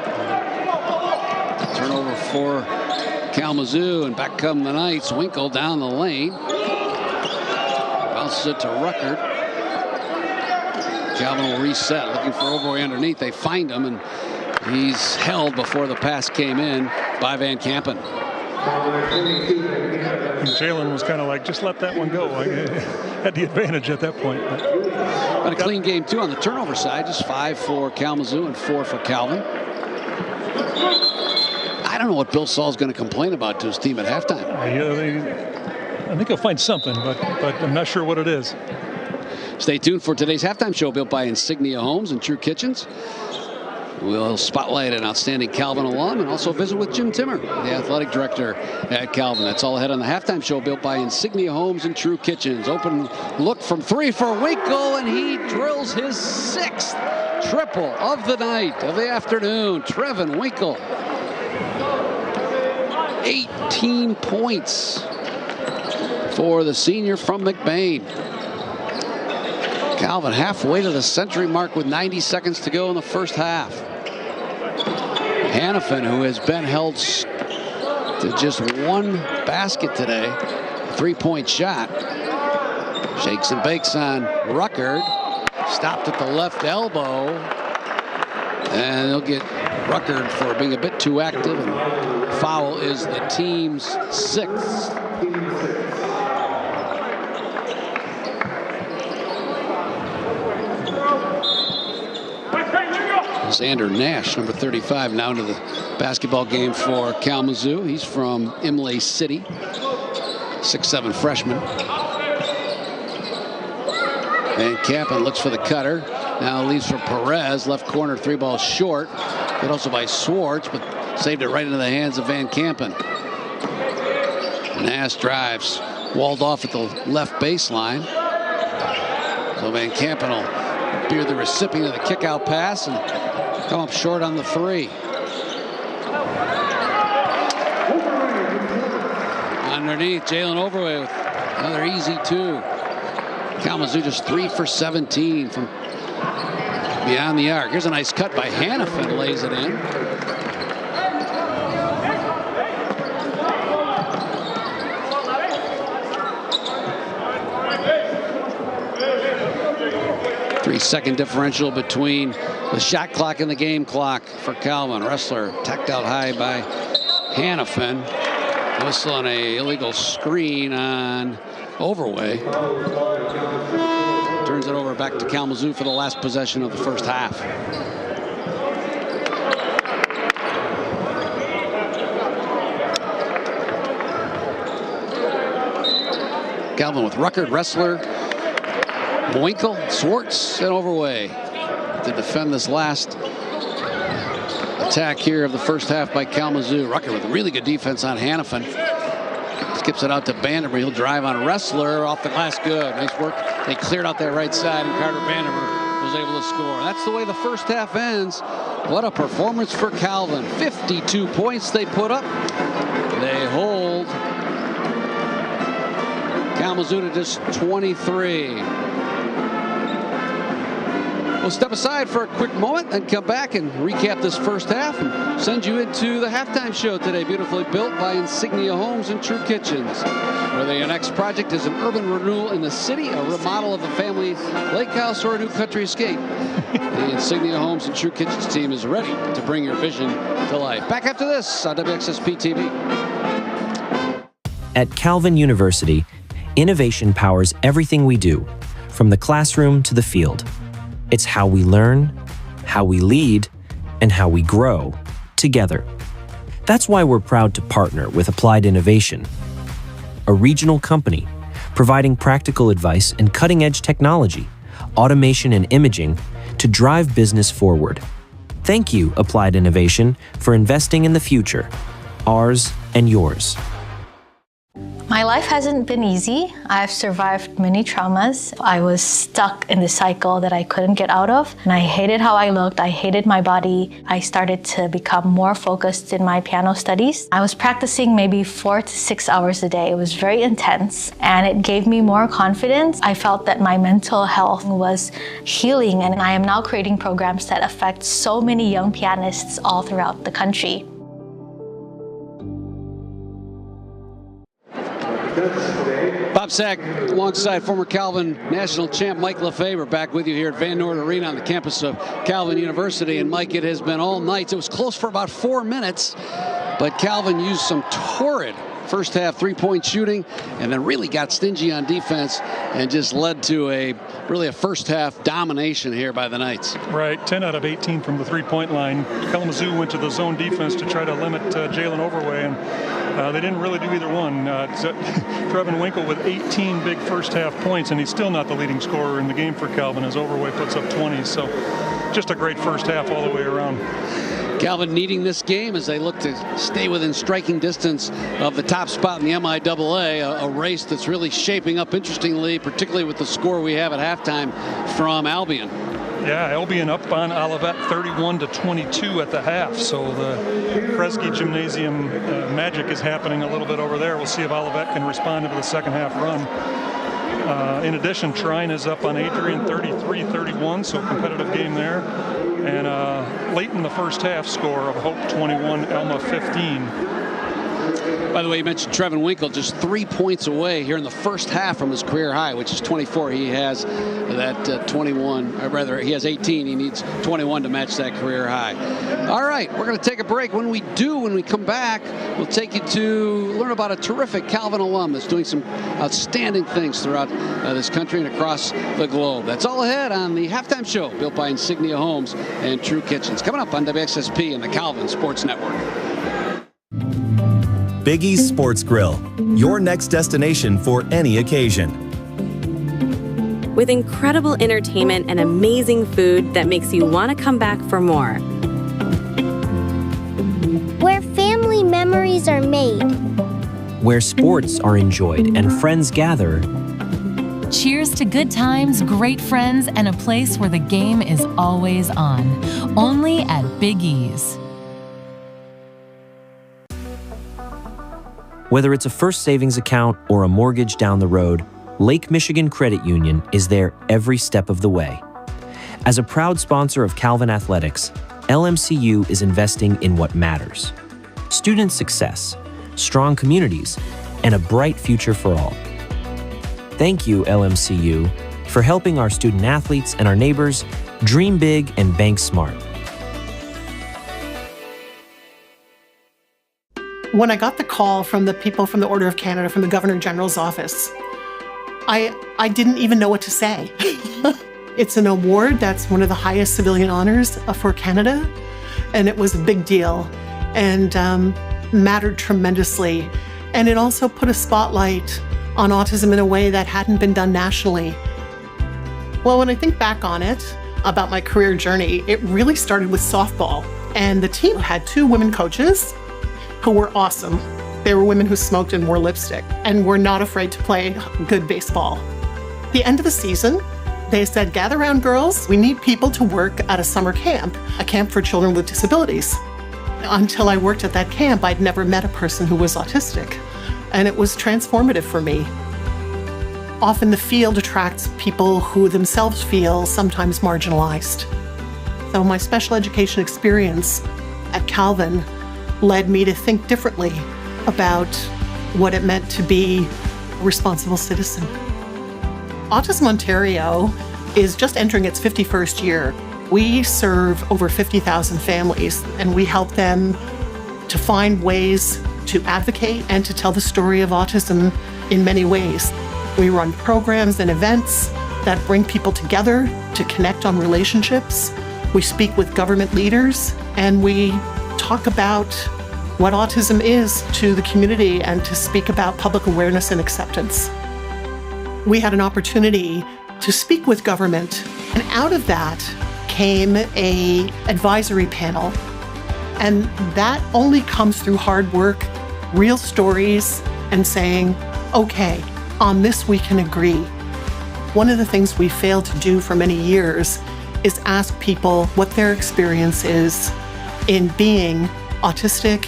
Turnover for Kalamazoo, and back come the Knights. Winkle down the lane. Bounces it to Ruckert. Calvin will reset, looking for Overway underneath. They find him, and he's held before the pass came in by Van Kampen. And Jalen was kind of like, just let that one go. I had the advantage at that point. But a clean game, too, on the turnover side. Just 5 for Kalamazoo and 4 for Calvin. I don't know what Bill Saul's going to complain about to his team at halftime. I think he'll find something, but I'm not sure what it is. Stay tuned for today's halftime show, built by Insignia Homes and True Kitchens. We'll spotlight an outstanding Calvin alum and also visit with Jim Timmer, the athletic director at Calvin. That's all ahead on the halftime show, built by Insignia Homes and True Kitchens. Open look from 3 for Winkle, and he drills his 6th triple of the night, of the afternoon. Trevin Winkle. 18 points for the senior from McBain. Calvin halfway to the century mark with 90 seconds to go in the first half. Hannafin, who has been held to just 1 basket today, 3-point shot. Shakes and bakes on Ruckert. Stopped at the left elbow. And they'll get Ruckert for being a bit too active. And foul is the team's 6th. Xander Nash, number 35, now into the basketball game for Kalamazoo. He's from Imlay City, 6'7" freshman. Van Kampen looks for the cutter. Now leaves for Perez, left corner, 3-ball short. Hit also by Swartz, but saved it right into the hands of Van Kampen. Nash drives, walled off at the left baseline. So Van Kampen will be the recipient of the kick-out pass and come up short on the 3. Underneath, Jalen Overway with another easy 2. Kalamazoo just 3 for 17 from beyond the arc. Here's a nice cut by Hannafin, lays it in. Three-second differential between the shot clock and the game clock for Calvin. Wrestler tacked out high by Hannafin. Whistle on a illegal screen on Overway. Turns it over back to Kalamazoo for the last possession of the first half. Calvin with Ruckert, Wrestler, Winkle, Swartz, and Overway to defend this last attack here of the first half by Kalamazoo. Ruckert with really good defense on Hannafin. Skips it out to Vandermeer. He'll drive on Wrestler off the glass. Good. Nice work. They cleared out that right side, and Carter Vandermeer was able to score. That's the way the first half ends. What a performance for Calvin. 52 points they put up. They hold Kalamazoo to just 23. We'll step aside for a quick moment and come back and recap this first half and send you into the halftime show today, beautifully built by Insignia Homes and True Kitchens. Whether your next project is an urban renewal in the city, a remodel of the family lake house, or a new country escape, the Insignia Homes and True Kitchens team is ready to bring your vision to life. Back after this on WXSP TV. At Calvin University, innovation powers everything we do, from the classroom to the field. It's how we learn, how we lead, and how we grow together. That's why we're proud to partner with Applied Innovation, a regional company providing practical advice and cutting-edge technology, automation and imaging to drive business forward. Thank you, Applied Innovation, for investing in the future, ours and yours. My life hasn't been easy. I've survived many traumas. I was stuck in the cycle that I couldn't get out of, and I hated how I looked. I hated my body. I started to become more focused in my piano studies. I was practicing maybe 4 to 6 hours a day. It was very intense, and it gave me more confidence. I felt that my mental health was healing, and I am now creating programs that affect so many young pianists all throughout the country. Bob Sack alongside former Calvin national champ Mike Lefebvre back with you here at Van Noort Arena on the campus of Calvin University. And Mike, it has been all night. It was close for about 4 minutes, but Calvin used some torrid first half three-point shooting and then really got stingy on defense and just led to a first half domination here by the Knights. Right, 10 out of 18 from the three-point line. Kalamazoo went to the zone defense to try to limit Jalen Overway, and they didn't really do either one. Trevin Winkle with 18 big first half points, and he's still not the leading scorer in the game for Calvin as Overway puts up 20. So just a great first half all the way around. Calvin needing this game as they look to stay within striking distance of the top spot in the MIAA, a race that's really shaping up interestingly, particularly with the score we have at halftime from Albion. Yeah, Albion up on Olivet 31-22 at the half. So the Kresge Gymnasium magic is happening a little bit over there. We'll see if Olivet can respond to the second half run. In addition, Trine is up on Adrian 33-31, so competitive game there. And late in the first half score of Hope 21, Elma 15. By the way, you mentioned Trevin Winkle just 3 points away here in the first half from his career high, which is 24. He has that 21, or rather, he has 18. He needs 21 to match that career high. All right, we're going to take a break. When we come back, we'll take you to learn about a terrific Calvin alum that's doing some outstanding things throughout this country and across the globe. That's all ahead on the halftime show built by Insignia Homes and True Kitchens. Coming up on WXSP and the Calvin Sports Network. Biggie's Sports Grill, your next destination for any occasion. With incredible entertainment and amazing food that makes you want to come back for more. Where family memories are made. Where sports are enjoyed and friends gather. Cheers to good times, great friends, and a place where the game is always on. Only at Biggie's. Whether it's a first savings account or a mortgage down the road, Lake Michigan Credit Union is there every step of the way. As a proud sponsor of Calvin Athletics, LMCU is investing in what matters: student success, strong communities, and a bright future for all. Thank you, LMCU, for helping our student athletes and our neighbors dream big and bank smart. When I got the call from the people from the Order of Canada, from the Governor General's office, I didn't even know what to say. It's an award that's one of the highest civilian honors for Canada, and it was a big deal and mattered tremendously. And it also put a spotlight on autism in a way that hadn't been done nationally. Well, when I think back on it, about my career journey, it really started with softball. And the team had 2 women coaches who were awesome. They were women who smoked and wore lipstick and were not afraid to play good baseball. At the end of the season, they said, "Gather around, girls. We need people to work at a summer camp, a camp for children with disabilities." Until I worked at that camp, I'd never met a person who was autistic, and it was transformative for me. Often the field attracts people who themselves feel sometimes marginalized. So my special education experience at Calvin led me to think differently about what it meant to be a responsible citizen. Autism Ontario is just entering its 51st year. We serve over 50,000 families, and we help them to find ways to advocate and to tell the story of autism in many ways. We run programs and events that bring people together to connect on relationships. We speak with government leaders, and we talk about what autism is to the community and to speak about public awareness and acceptance. We had an opportunity to speak with government, and out of that came an advisory panel. And that only comes through hard work, real stories, and saying, okay, on this we can agree. One of the things we failed to do for many years is ask people what their experience is in being autistic.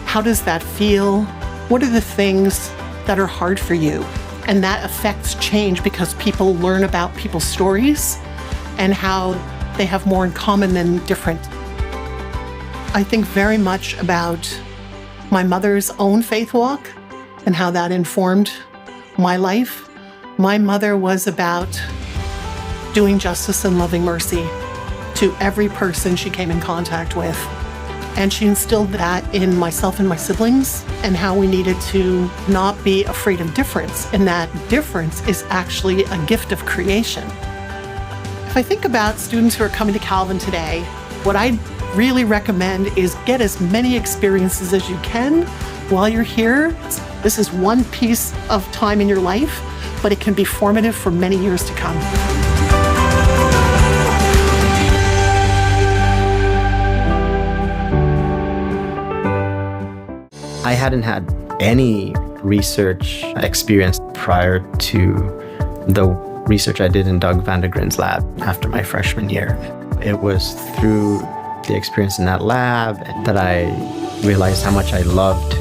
How does that feel? What are the things that are hard for you? And that affects change because people learn about people's stories and how they have more in common than different. I think very much about my mother's own faith walk and how that informed my life. My mother was about doing justice and loving mercy to every person she came in contact with. And she instilled that in myself and my siblings, and how we needed to not be afraid of difference, and that difference is actually a gift of creation. If I think about students who are coming to Calvin today, what I really recommend is get as many experiences as you can while you're here. This is one piece of time in your life, but it can be formative for many years to come. I hadn't had any research experience prior to the research I did in Doug Vandegrin's lab after my freshman year. It was through the experience in that lab that I realized how much I loved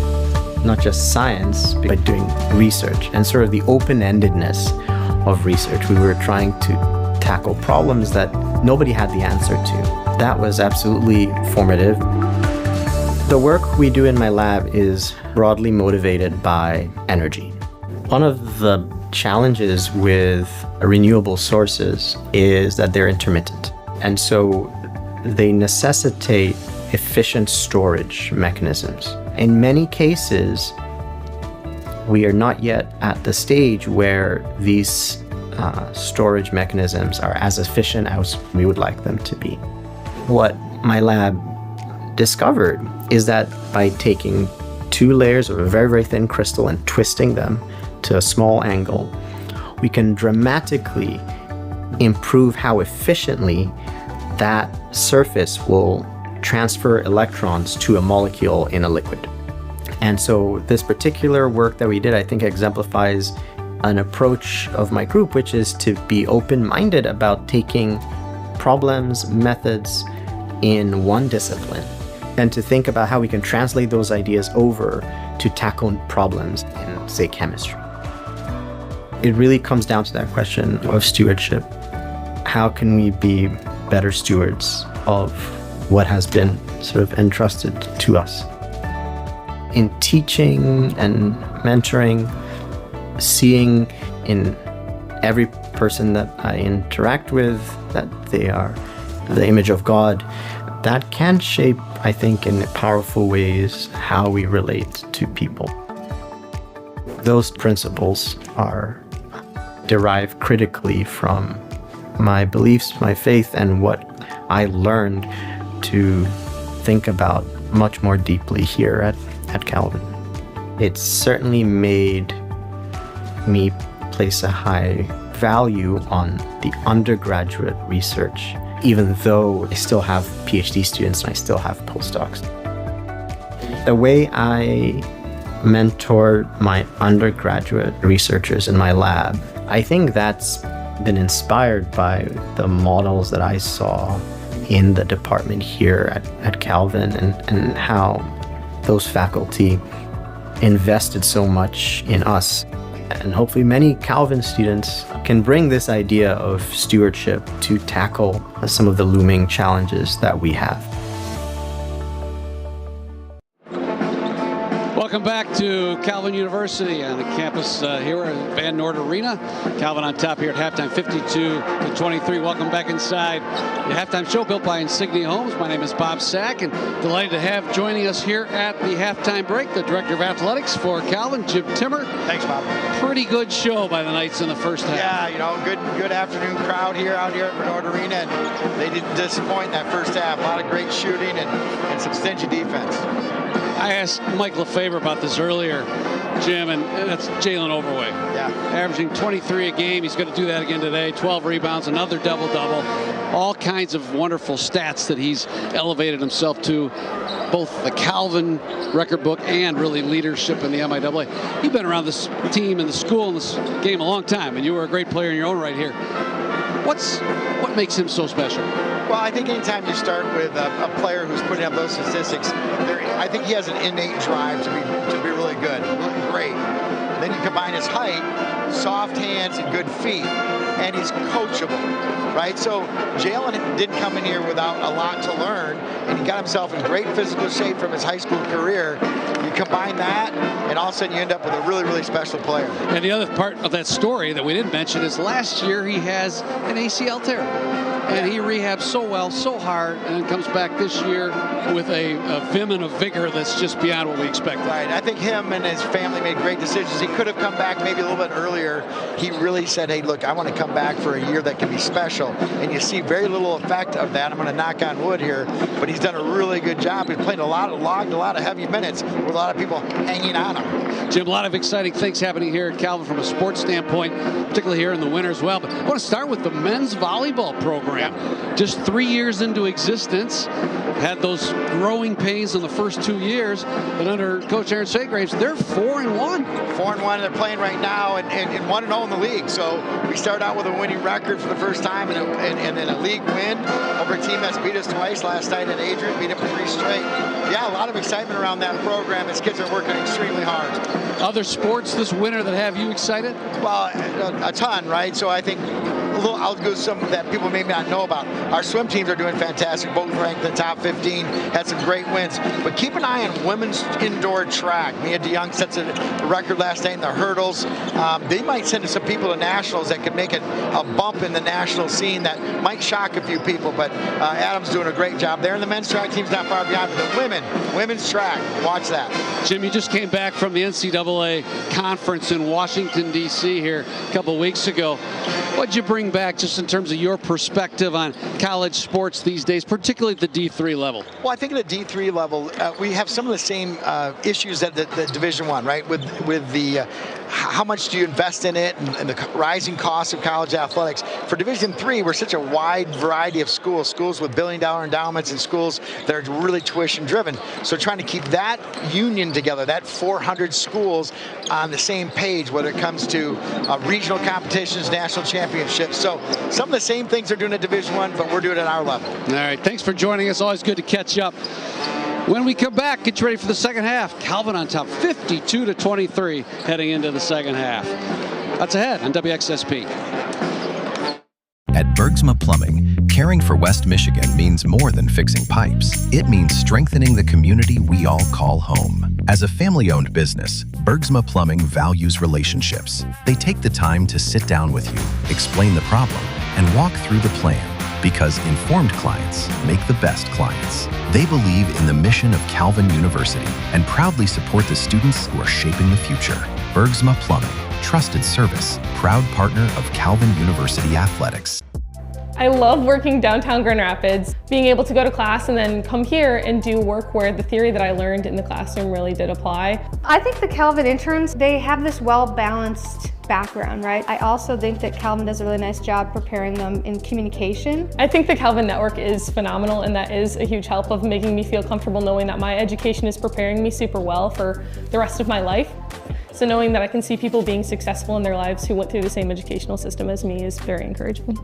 not just science, but doing research and sort of the open-endedness of research. We were trying to tackle problems that nobody had the answer to. That was absolutely formative. The work we do in my lab is broadly motivated by energy. One of the challenges with renewable sources is that they're intermittent. And so they necessitate efficient storage mechanisms. In many cases, we are not yet at the stage where these storage mechanisms are as efficient as we would like them to be. What my lab discovered is that by taking 2 layers of a very, very thin crystal and twisting them to a small angle, we can dramatically improve how efficiently that surface will transfer electrons to a molecule in a liquid. And so this particular work that we did, I think, exemplifies an approach of my group, which is to be open-minded about taking problems, methods in one discipline, and to think about how we can translate those ideas over to tackle problems in, say, chemistry. It really comes down to that question of stewardship. How can we be better stewards of what has been sort of entrusted to us? In teaching and mentoring, seeing in every person that I interact with that they are the image of God, that can shape, I think, in powerful ways how we relate to people. Those principles are derived critically from my beliefs, my faith, and what I learned to think about much more deeply here at Calvin. It's certainly made me place a high value on the undergraduate research, even though I still have PhD students and I still have postdocs. The way I mentor my undergraduate researchers in my lab, I think that's been inspired by the models that I saw in the department here at Calvin and how those faculty invested so much in us. And hopefully many Calvin students can bring this idea of stewardship to tackle some of the looming challenges that we have. Welcome back to Calvin University on the campus here at Van Noord Arena. Calvin on top here at halftime, 52-23. Welcome back inside the halftime show built by Insignia Homes. My name is Bob Sack, and delighted to have joining us here at the halftime break the Director of Athletics for Calvin, Jim Timmer. Thanks, Bob. Pretty good show by the Knights in the first half. Yeah, you know, good afternoon crowd out here at Van Noord Arena, and they didn't disappoint in that first half. A lot of great shooting and some stingy defense. I asked Mike Lefebvre about this earlier, Jim, and that's Jalen Overway. Yeah. Averaging 23 a game. He's going to do that again today. 12 rebounds, another double-double. All kinds of wonderful stats that he's elevated himself to, both the Calvin record book and really leadership in the MIAA. You've been around this team and the school and this game a long time, and you were a great player in your own right here. What makes him so special? Well, I think anytime you start with a player who's putting up those statistics, I think he has an innate drive to be really good, really great. And then you combine his height, soft hands, and good feet, and he's coachable, right? So Jalen didn't come in here without a lot to learn, and he got himself in great physical shape from his high school career. You combine that, and all of a sudden you end up with a really, really special player. And the other part of that story that we didn't mention is last year he has an ACL tear. And he rehabs so well, so hard, and then comes back this year with a vim and a vigor that's just beyond what we expected. Right. I think him and his family made great decisions. He could have come back maybe a little bit earlier. He really said, hey, look, I want to come back for a year that can be special. And you see very little effect of that. I'm going to knock on wood here, but he's done a really good job. He's played logged a lot of heavy minutes with a lot of people hanging on him. Jim, a lot of exciting things happening here at Calvin from a sports standpoint, particularly here in the winter as well. But I want to start with the men's volleyball program. Just 3 years into existence, had those growing pains in the first 2 years, and under Coach Aaron Segraves, they're 4-1. 4-1, they're playing right now, and 1-0 in the league. So we start out with a winning record for the first time, and then a league win over a team that's beat us twice last night, and Adrian beat them 3 straight. Yeah, a lot of excitement around that program. His kids are working extremely hard. Other sports this winter that have you excited? Well, a ton, right? So I think I'll go some that people may not know about. Our swim teams are doing fantastic, both ranked in the top 15, had some great wins. But keep an eye on women's indoor track. Mia DeYoung sets a record last night in the hurdles. They might send some people to nationals that could make it a bump in the national scene that might shock a few people. But Adam's doing a great job there. And the men's track team's not far behind. But the women's track, watch that. Jim, you just came back from the NCAA conference in Washington, D.C. here a couple weeks ago. What'd you bring back just in terms of your perspective on college sports these days, particularly at the D3 level? Well, I think at the D3 level, we have some of the same issues at the Division I, right? With the how much do you invest in it and the rising costs of college athletics. For Division III, we're such a wide variety of schools with billion-dollar endowments and schools that are really tuition-driven. So trying to keep that union together, that 400 schools on the same page, whether it comes to regional competitions, national championships. So some of the same things they're doing at Division I, but we're doing it at our level. All right, thanks for joining us. Always good to catch up. When we come back, get ready for the second half. Calvin on top, 52-23, heading into the second half. That's ahead on WXSP. At Bergsma Plumbing, caring for West Michigan means more than fixing pipes. It means strengthening the community we all call home. As a family-owned business, Bergsma Plumbing values relationships. They take the time to sit down with you, explain the problem, and walk through the plan. Because informed clients make the best clients. They believe in the mission of Calvin University and proudly support the students who are shaping the future. Bergsma Plumbing, trusted service, proud partner of Calvin University Athletics. I love working downtown Grand Rapids, being able to go to class and then come here and do work where the theory that I learned in the classroom really did apply. I think the Calvin interns, they have this well-balanced background, right? I also think that Calvin does a really nice job preparing them in communication. I think the Calvin network is phenomenal, and that is a huge help of making me feel comfortable knowing that my education is preparing me super well for the rest of my life. So knowing that I can see people being successful in their lives who went through the same educational system as me is very encouraging.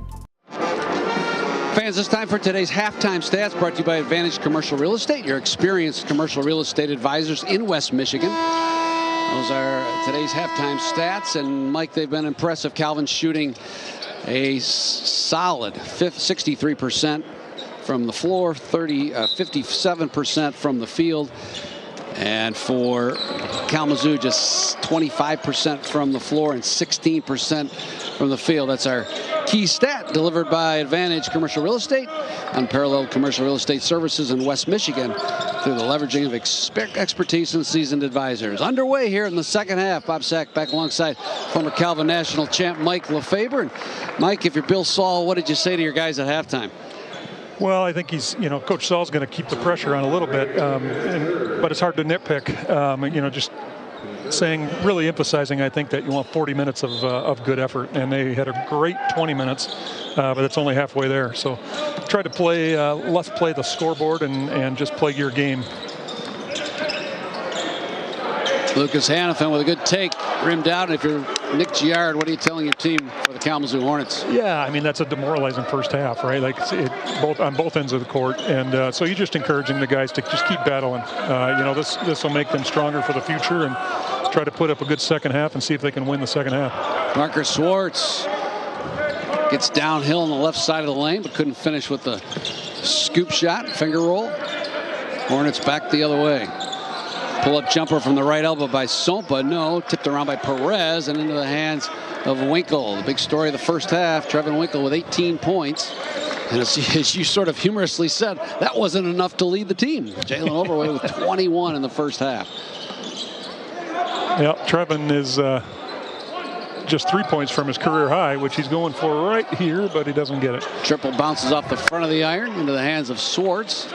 Fans, it's time for today's halftime stats, brought to you by Advantage Commercial Real Estate, your experienced commercial real estate advisors in West Michigan. Those are today's halftime stats, and Mike, they've been impressive. Calvin shooting a solid 63% from the floor, 57% from the field. And for Kalamazoo, just 25% from the floor and 16% from the field. That's our key stat delivered by Advantage Commercial Real Estate, unparalleled commercial real estate services in West Michigan through the leveraging of expertise and seasoned advisors. Underway here in the second half. Bob Sack back alongside former Calvin National champ Mike Lefebvre. And Mike, if you're Bill Saul, what did you say to your guys at halftime? Well, I think he's, Coach Saul's going to keep the pressure on a little bit, but it's hard to nitpick. Just really emphasizing, I think, that you want 40 minutes of good effort, and they had a great 20 minutes, but it's only halfway there. So try to play, let's play the scoreboard and just play your game. Lucas Hannafin with a good take, rimmed out. And if you're Nick Giard, what are you telling your team for the Kalamazoo Hornets? Yeah, I mean, that's a demoralizing first half, right? Like on both ends of the court. And so you're just encouraging the guys to just keep battling. This will make them stronger for the future, and try to put up a good second half and see if they can win the second half. Parker Swartz gets downhill on the left side of the lane, but couldn't finish with the scoop shot, finger roll. Hornets back the other way. Pull-up jumper from the right elbow by Sompa. No, tipped around by Perez and into the hands of Winkle. The big story of the first half, Trevin Winkle with 18 points. And as you sort of humorously said, that wasn't enough to lead the team. Jalen Overway with 21 in the first half. Yeah, Trevin is just 3 points from his career high, which he's going for right here, but he doesn't get it. Triple bounces off the front of the iron into the hands of Swartz.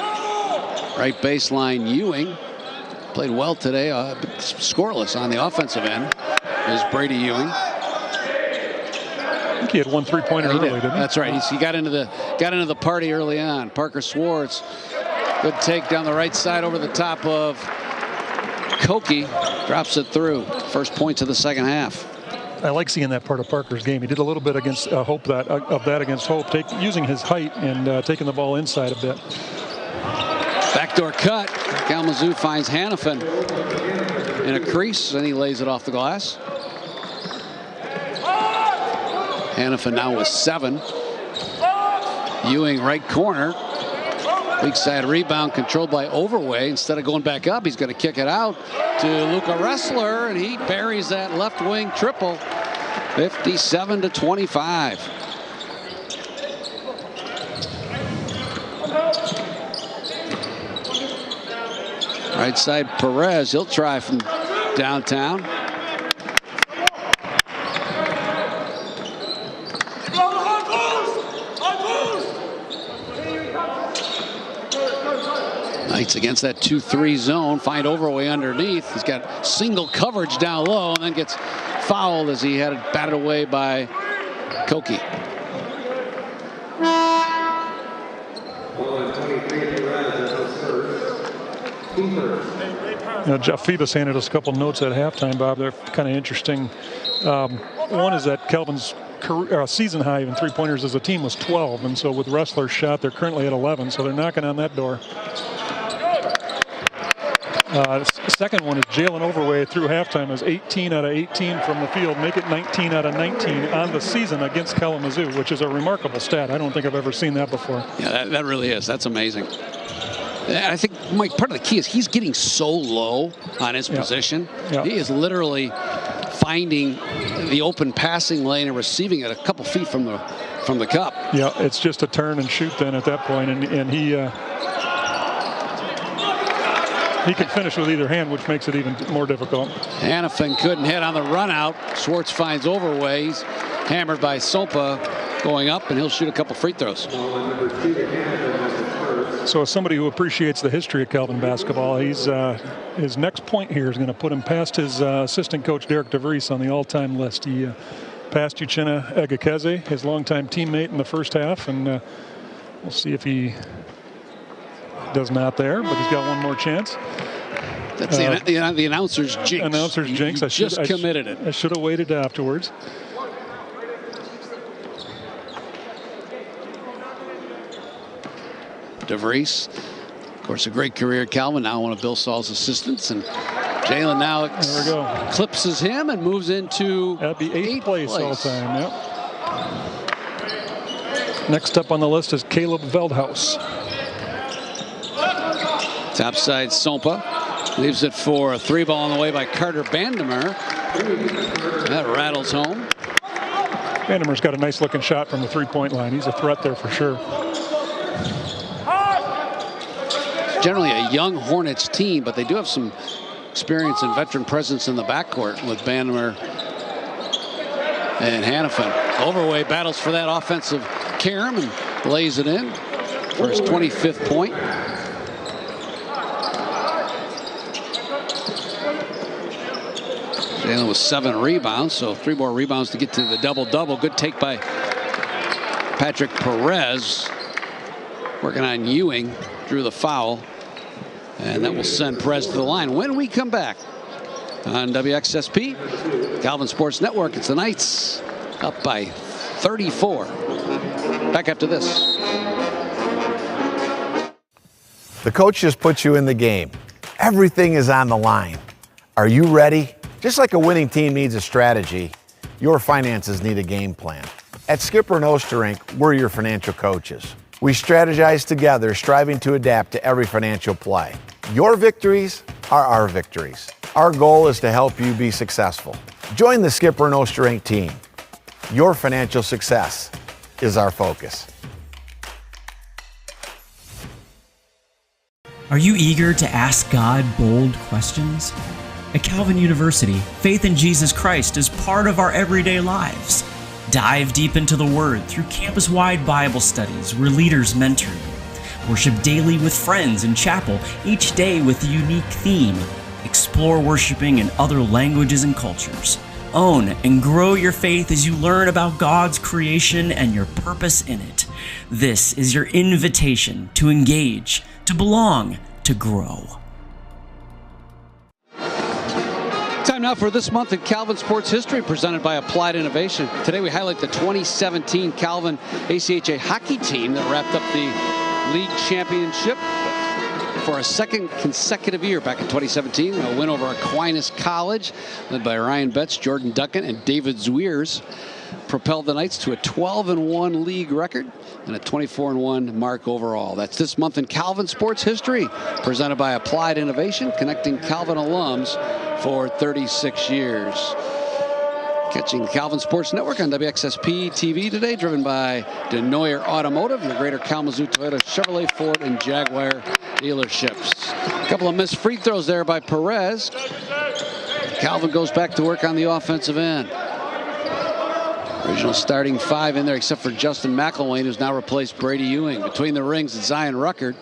Right baseline, Ewing. Played well today, scoreless on the offensive end is Brady Ewing. I think he had 1 3-pointer early, didn't he? That's right. He got into the party early on. Parker Swartz, good take down the right side over the top of Koki, drops it through. First points of the second half. I like seeing that part of Parker's game. He did a little bit against Hope against Hope, using his height and taking the ball inside a bit. Backdoor cut. Kalamazoo finds Hannafin in a crease, and he lays it off the glass. Hannafin now with 7. Ewing right corner. Weak side rebound controlled by Overway. Instead of going back up, he's going to kick it out to Luca Ressler, and he buries that left wing triple. 57-25. Right side Perez, he'll try from downtown. Knights against that 2-3 zone, find Overway underneath. He's got single coverage down low and then gets fouled as he had it batted away by Koki. Jeff Phoebus handed us a couple notes at halftime, Bob. They're kind of interesting. One is that Calvin's season high in 3-pointers as a team was 12, and so with Ressler's shot, they're currently at 11, so they're knocking on that door. Second one is Jalen Overway through halftime is 18 out of 18 from the field, make it 19 out of 19 on the season against Kalamazoo, which is a remarkable stat. I don't think I've ever seen that before. Yeah, that really is. That's amazing. And I think, Mike, part of the key is he's getting so low on his position. Yeah. He is literally finding the open passing lane and receiving it a couple feet from the cup. Yeah, it's just a turn and shoot then at that point, and he can finish with either hand, which makes it even more difficult. Hannafin couldn't hit on the run out. Schwartz finds Overway. He's hammered by Sompa going up, and he'll shoot a couple free throws. So as somebody who appreciates the history of Calvin basketball, he's his next point here is going to put him past his assistant coach Derek DeVries on the all-time list. He passed Uchenna Egekeze, his longtime teammate in the first half, and we'll see if he does not there, but he's got one more chance. That's the announcer's jinx. Announcer's jinx. I just committed it. I should have waited afterwards. DeVries, of course, a great career at Calvin, now one of Bill Saul's assistants, and Jalen now eclipses him and moves into that'd be eighth place all time. Yep. Next up on the list is Caleb Veldhaus. Top side Sompa leaves it for a three ball on the way by Carter Bandemer. That rattles home. Bandemer's got a nice looking shot from the three-point line. He's a threat there for sure. Generally a young Hornets team, but they do have some experience and veteran presence in the backcourt with Bandemer and Hannafin. Overway battles for that offensive carom and lays it in for his 25th point. Jalen with 7 rebounds, so 3 more rebounds to get to the double-double. Good take by Patrick Perez. Working on Ewing, drew the foul, and that will send Perez to the line. When we come back on WXSP, Calvin Sports Network, it's the Knights up by 34. Back after this. The coach just put you in the game. Everything is on the line. Are you ready? Just like a winning team needs a strategy, your finances need a game plan. At Skipper and Osterink, we're your financial coaches. We strategize together, striving to adapt to every financial play. Your victories are our victories. Our goal is to help you be successful. Join the Skipper and Osterink team. Your financial success is our focus. Are you eager to ask God bold questions? At Calvin University, faith in Jesus Christ is part of our everyday lives. Dive deep into the Word through campus-wide Bible studies where leaders mentor you. Worship daily with friends in chapel, each day with a unique theme. Explore worshiping in other languages and cultures. Own and grow your faith as you learn about God's creation and your purpose in it. This is your invitation to engage, to belong, to grow. Time now for this month in Calvin Sports History, presented by Applied Innovation. Today we highlight the 2017 Calvin ACHA hockey team that wrapped up the league championship for a second consecutive year back in 2017. A win over Aquinas College, led by Ryan Betts, Jordan Duncan, and David Zwiers, propelled the Knights to a 12-1 league record and a 24-1 mark overall. That's this month in Calvin Sports History, presented by Applied Innovation, connecting Calvin alums for 36 years. Catching the Calvin Sports Network on WXSP TV today, driven by DeNoyer Automotive, your greater Kalamazoo, Toyota, Chevrolet, Ford, and Jaguar dealerships. A couple of missed free throws there by Perez. Calvin goes back to work on the offensive end. Original starting 5 in there, except for Justin McElwain, who's now replaced Brady Ewing. Between the rings, it's Zion Ruckert.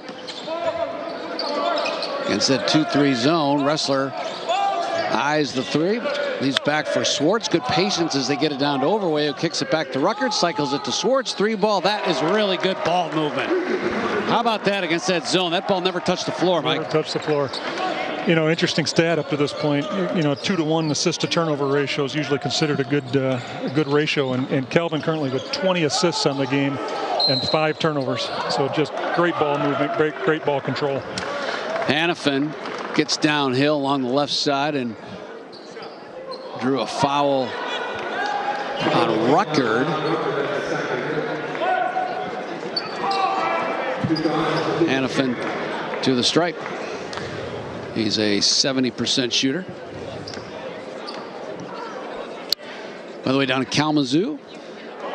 Against that 2-3 zone, Wrestler eyes the 3. He's back for Schwartz. Good patience as they get it down to Overway, who kicks it back to Ruckert, cycles it to Schwartz. 3 ball. That is really good ball movement. How about that against that zone? That ball never touched the floor, Mike. Never touched the floor. You know, interesting stat up to this point. You know, 2-to-1 assist to turnover ratio is usually considered a good ratio, and Calvin currently with 20 assists on the game and 5 turnovers. So just great ball movement, great ball control. Hannafin gets downhill along the left side and drew a foul on Ruckert. Hannafin to the stripe. He's a 70% shooter. By the way, down in Kalamazoo,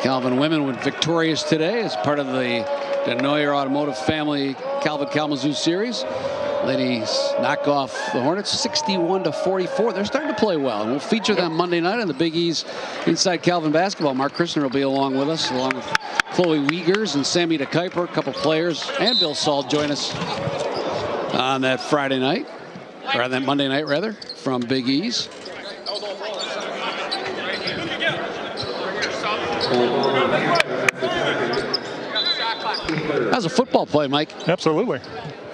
Calvin women were victorious today as part of the Denoyer Automotive Family Calvin Kalamazoo Series. Ladies knock off the Hornets 61-44. They're starting to play well, and we'll feature them Monday night on the Big East Inside Calvin Basketball. Mark Christner will be along with us, along with Chloe Wiegers and Sammy DeKuyper, a couple players, and Bill Saul join us on that Friday night, or on that Monday night rather, from Big E's. That was a football play, Mike. Absolutely.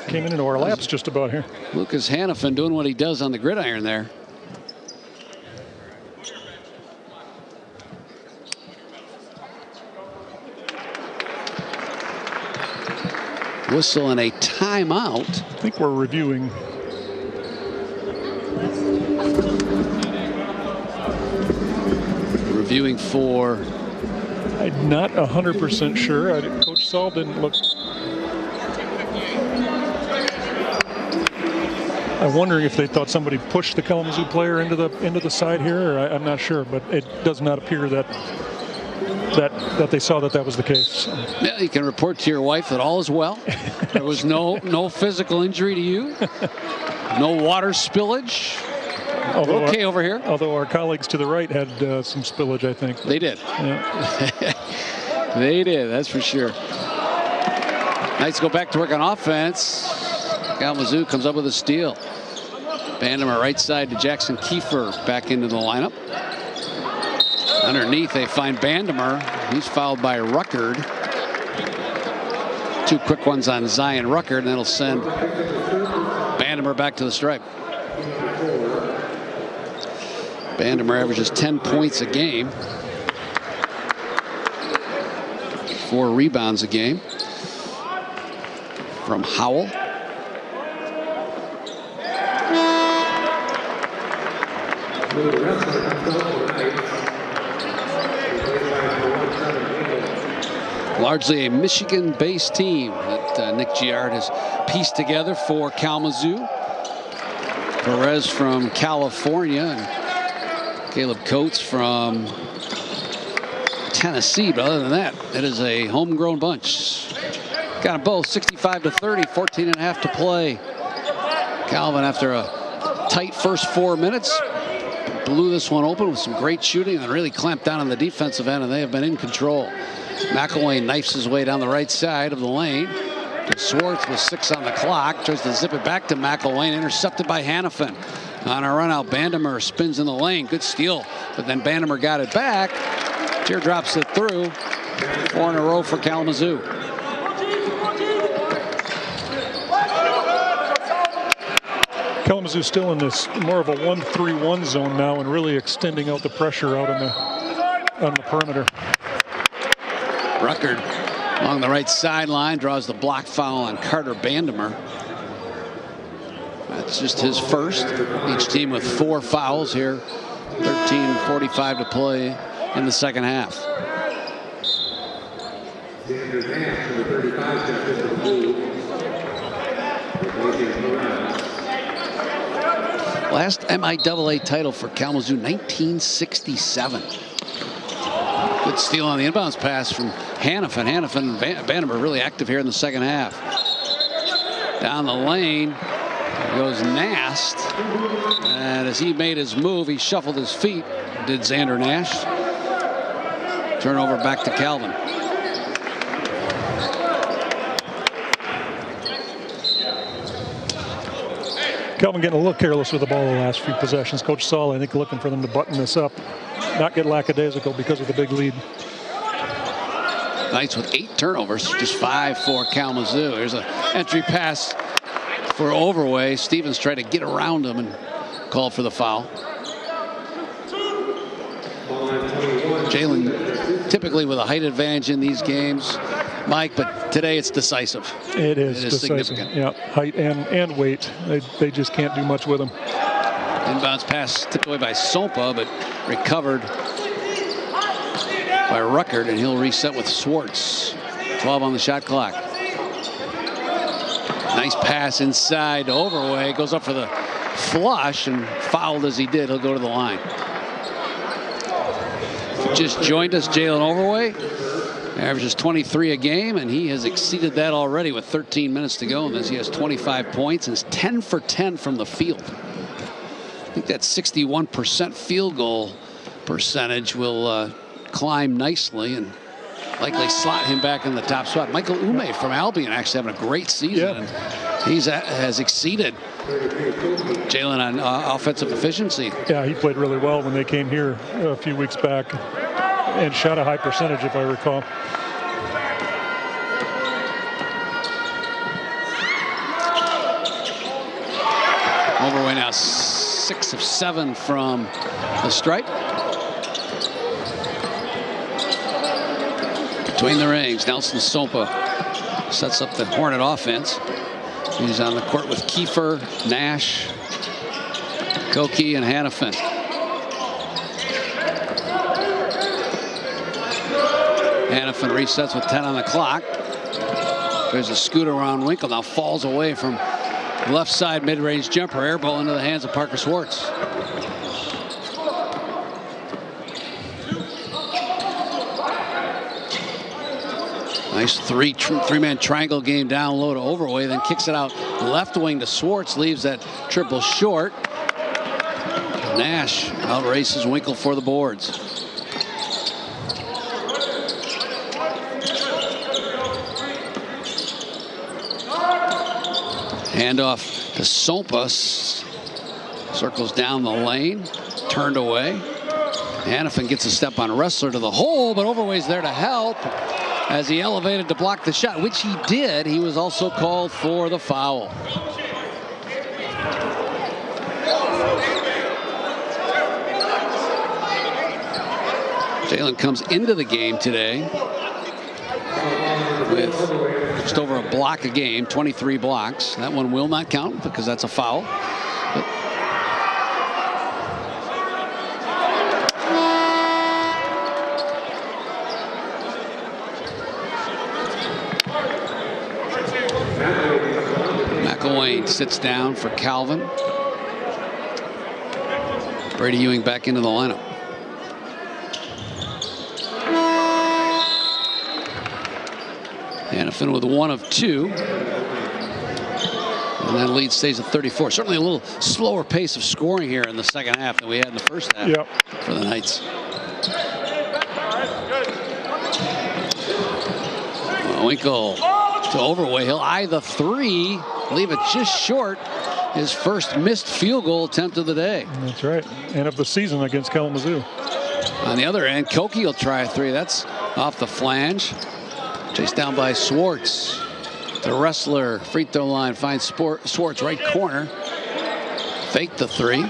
Came into our laps just about here. Lucas Hannafin doing what he does on the gridiron there. Whistle and a timeout. I think we're reviewing. Reviewing for. I'm not 100% sure. Coach Saul didn't look. I'm wondering if they thought somebody pushed the Kalamazoo player into the side here, or I'm not sure, but it does not appear that they saw that was the case. Yeah, you can report to your wife that all is well. There was no physical injury to you, no water spillage. Although okay over here. Although our colleagues to the right had some spillage, I think. They did. Yeah. They did, that's for sure. Knights go back to work on offense. Kalamazoo comes up with a steal. Bandemer right side to Jackson Kiefer, back into the lineup. Underneath they find Bandemer. He's fouled by Ruckert. Two quick ones on Zion Ruckert, and that'll send Bandemer back to the stripe. Bandemer averages 10 points a game. 4 rebounds a game from Howell. Largely a Michigan-based team that Nick Giard has pieced together for Kalamazoo. Perez from California and Caleb Coates from Tennessee. But other than that, it is a homegrown bunch. Got them both 65-30, 14.5 to play. Calvin, after a tight first 4 minutes, blew this one open with some great shooting and really clamped down on the defensive end, and they have been in control. McElwain knifes his way down the right side of the lane. Swartz with 6 on the clock. Tries to zip it back to McElwain. Intercepted by Hannafin. On a run out, Bandemer spins in the lane. Good steal. But then Bandemer got it back. Teardrops it through. 4 in a row for Kalamazoo. Kalamazoo still in this more of a 1-3-1 zone now, and really extending out the pressure out on the perimeter. Ruckert along the right sideline draws the block foul on Carter Bandemer. That's just his first. Each team with 4 fouls here. 13:45 to play in the second half. Last MIAA title for Kalamazoo, 1967. Good steal on the inbounds pass from Hannafin. Hannafin and Bandemer really active here in the second half. Down the lane goes Nast. And as he made his move, he shuffled his feet, did Xander Nash. Turnover back to Calvin. Calvin getting a little careless with the ball the last few possessions. Coach Saul, I think, looking for them to button this up, not get lackadaisical because of the big lead. Knights with 8 turnovers, just 5 for Kalamazoo. Here's an entry pass for Overway. Stevens tried to get around him and called for the foul. Jalen typically with a height advantage in these games. Mike, but today it's decisive. It is decisive. Significant. Yeah, height and weight. They just can't do much with them. Inbounds pass tipped away by Sompa, but recovered by Ruckert, and he'll reset with Swartz. 12 on the shot clock. Nice pass inside to Overway. Goes up for the flush, and fouled as he did. He'll go to the line. If you just joined us, Jalen Overway averages 23 a game, and he has exceeded that already with 13 minutes to go in this. He has 25 points and is 10 for 10 from the field. I think that 61% field goal percentage will climb nicely and likely slot him back in the top spot. Michael Ume from Albion actually having a great season. And has exceeded Jalen on offensive efficiency. Yeah, he played really well when they came here a few weeks back and shot a high percentage, if I recall. Overway now 6 of 7 from the stripe. Between the rings, Nelson Sompa sets up the Hornet offense. He's on the court with Kiefer, Nash, Koki, and Hannafin. Hannafin resets with 10 on the clock. There's a scoot around Winkle. Now falls away from left side mid-range jumper. Air ball into the hands of Parker Swartz. Nice three-man triangle game down low to Overway, then kicks it out left wing to Swartz, leaves that triple short. Nash outraces Winkle for the boards. Handoff to Sompa, circles down the lane, turned away. Hannafin gets a step on Wrestler to the hole, but Overway's there to help. As he elevated to block the shot, which he did, he was also called for the foul. Jalen comes into the game today with just over a block a game, 23 blocks. That one will not count because that's a foul. McElwain sits down for Calvin. Brady Ewing back into the lineup. Hannafin with 1 of 2. And that lead stays at 34. Certainly a little slower pace of scoring here in the second half than we had in the first half for the Knights. Winkle to Overway. He'll eye the 3, leave it just short. His first missed field goal attempt of the day. That's right. And of the season against Kalamazoo. On the other end, Koki will try a 3. That's off the flange. Chased down by Swartz. The Wrestler, free throw line, finds Swartz right corner. Fake the 3.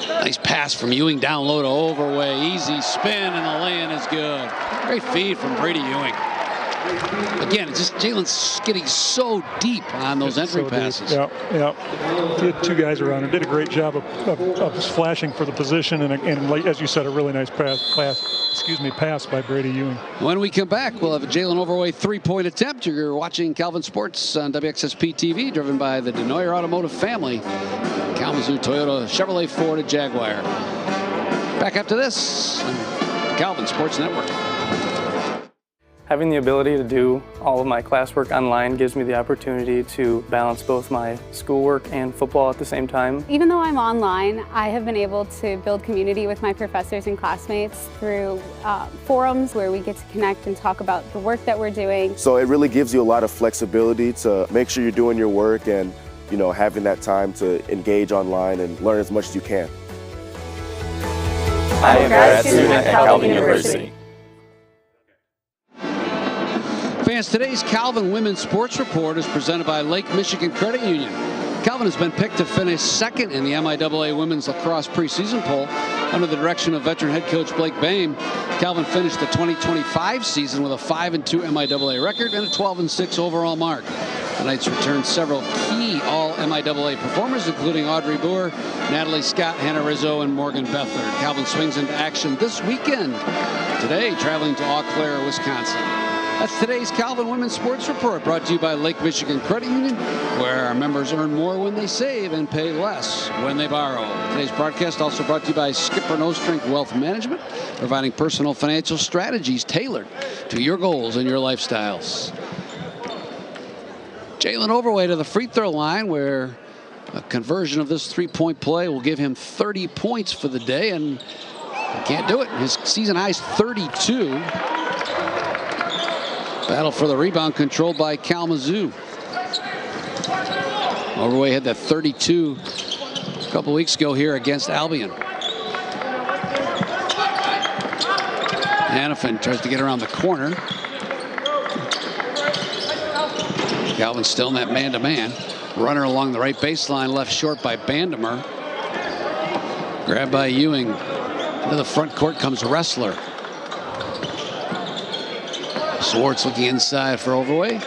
Nice pass from Ewing down low to Overway. Easy spin, and the lay-in is good. Great feed from Brady Ewing. Again, it's just Jalen's getting so deep on those entry passes. Yeah. He had 2 guys around him. Did a great job of flashing for the position, and as you said, a really nice pass by Brady Ewing. When we come back, we'll have a Jalen Overway 3-point attempt. You're watching Calvin Sports on WXSP TV, driven by the Denoyer Automotive family. Kalamazoo, Toyota, Chevrolet, Ford, and Jaguar. Back after this on the Calvin Sports Network. Having the ability to do all of my classwork online gives me the opportunity to balance both my schoolwork and football at the same time. Even though I'm online, I have been able to build community with my professors and classmates through forums where we get to connect and talk about the work that we're doing. So it really gives you a lot of flexibility to make sure you're doing your work and, you know, having that time to engage online and learn as much as you can. I am a grad student at Calvin University. Fans, today's Calvin Women's Sports Report is presented by Lake Michigan Credit Union. Calvin has been picked to finish second in the MIAA Women's Lacrosse preseason poll Under the direction of veteran head coach Blake Bame, Calvin finished the 2025 season with a 5-2 MIAA record and a 12-6 overall mark. The Knights returned several key all-MIAA performers, including Audrey Boer, Natalie Scott, Hannah Rizzo, and Morgan Bethard. Calvin swings into action this weekend, today traveling to Eau Claire, Wisconsin. That's today's Calvin Women's Sports Report, brought to you by Lake Michigan Credit Union, where our members earn more when they save and pay less when they borrow. Today's broadcast also brought to you by Skipper No Strength Wealth Management, providing personal financial strategies tailored to your goals and your lifestyles. Jalen Overway to the free throw line, where a conversion of this three-point play will give him 30 points for the day, and he can't do it. His season high is 32. Battle for the rebound controlled by Kalamazoo. Overway had that 32 a couple weeks ago here against Albion. Hannafin tries to get around the corner. Calvin still in that man-to-man. Runner along the right baseline, left short by Bandemer. Grabbed by Ewing. Into the front court comes Ressler. Swartz looking inside for Overway.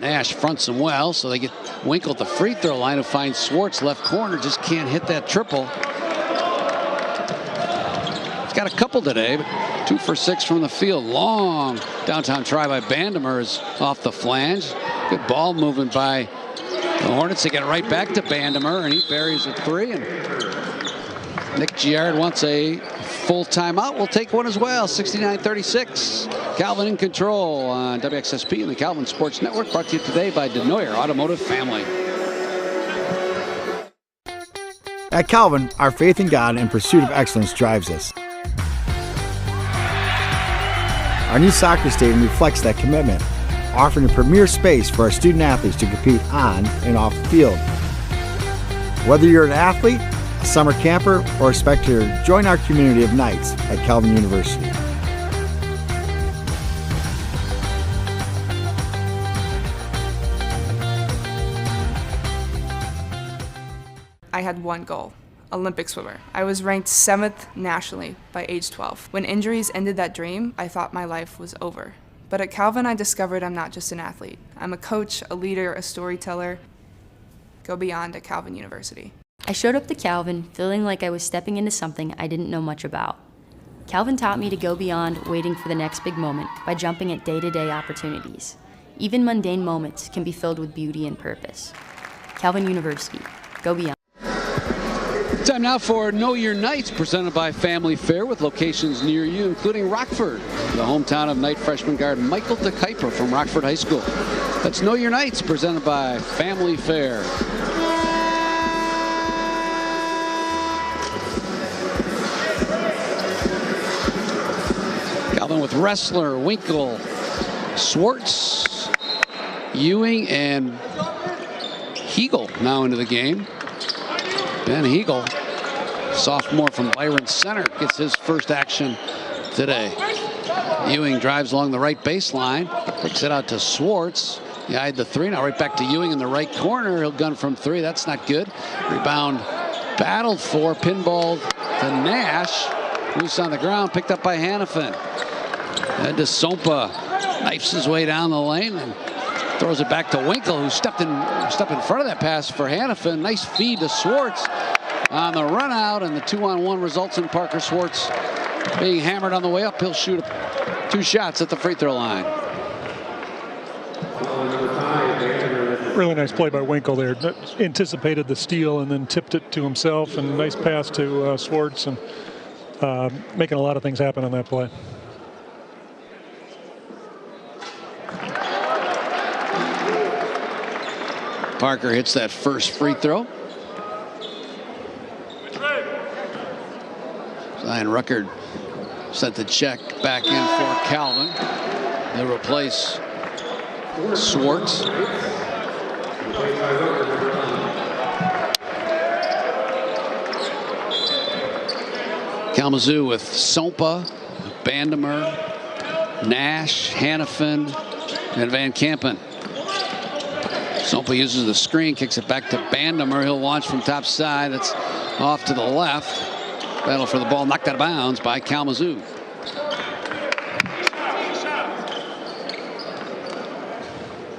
Nash fronts him well, so they get Winkle at the free throw line, who finds Swartz left corner, just can't hit that triple. He's got a couple today, but 2 for 6 from the field. Long downtown try by Bandemer is off the flange. Good ball movement by the Hornets. They get it right back to Bandemer, and he buries a three. And Nick Giard wants a full timeout. We'll take one as well. 69-36. Calvin in control on WXSP and the Calvin Sports Network. Brought to you today by DeNoyer Automotive Family. At Calvin, our faith in God and pursuit of excellence drives us. Our new soccer stadium reflects that commitment, offering a premier space for our student athletes to compete on and off the field. Whether you're an athlete, a summer camper, or a spectator, join our community of Knights at Calvin University. I had one goal, Olympic swimmer. I was ranked 7th nationally by age 12. When injuries ended that dream, I thought my life was over. But at Calvin, I discovered I'm not just an athlete. I'm a coach, a leader, a storyteller. Go beyond at Calvin University. I showed up to Calvin feeling like I was stepping into something I didn't know much about. Calvin taught me to go beyond waiting for the next big moment by jumping at day-to-day opportunities. Even mundane moments can be filled with beauty and purpose. Calvin University, go beyond. Time now for Know Your Knights, presented by Family Fair, with locations near you, including Rockford, the hometown of Knight freshman guard Michael DeKuyper from Rockford High School. That's Know Your Knights, presented by Family Fair. Calvin with Ressler, Winkle, Swartz, Ewing, and Hegel now into the game. Ben Hegel, sophomore from Byron Center, gets his first action today. Ewing drives along the right baseline, kicks it out to Swartz. He eyed the three, now right back to Ewing in the right corner. He'll gun from three, that's not good. Rebound battled for, pinball to Nash. Loose on the ground, picked up by Hannafin. And to Sompa, knifes his way down the lane and throws it back to Winkle, who stepped in front of that pass for Hannafin. Nice feed to Swartz on the run out, and the 2-on-1 results in Parker Swartz being hammered on the way up. He'll shoot 2 shots at the free throw line. Really nice play by Winkle there. Anticipated the steal and then tipped it to himself, and nice pass to Swartz, and making a lot of things happen on that play. Parker hits that first free throw. Zion Ruckert sent the check back in for Calvin. They'll replace Swartz. Kalamazoo with Sompa, Bandemer, Nash, Hannafin, and Van Kampen. Sompa uses the screen, kicks it back to Bandemer. He'll launch from top side. It's off to the left. Battle for the ball knocked out of bounds by Kalamazoo.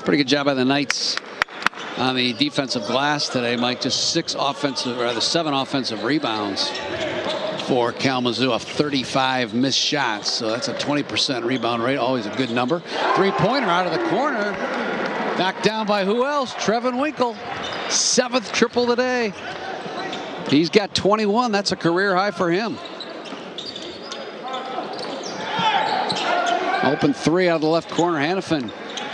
Pretty good job by the Knights on the defensive glass today, Mike. Just 7 offensive rebounds for Kalamazoo off 35 missed shots. So that's a 20% rebound rate. Always a good number. 3-pointer out of the corner. Knocked down by who else? Trevin Winkle. 7th triple today. He's got 21. That's a career high for him. Open 3 out of the left corner. Hannafin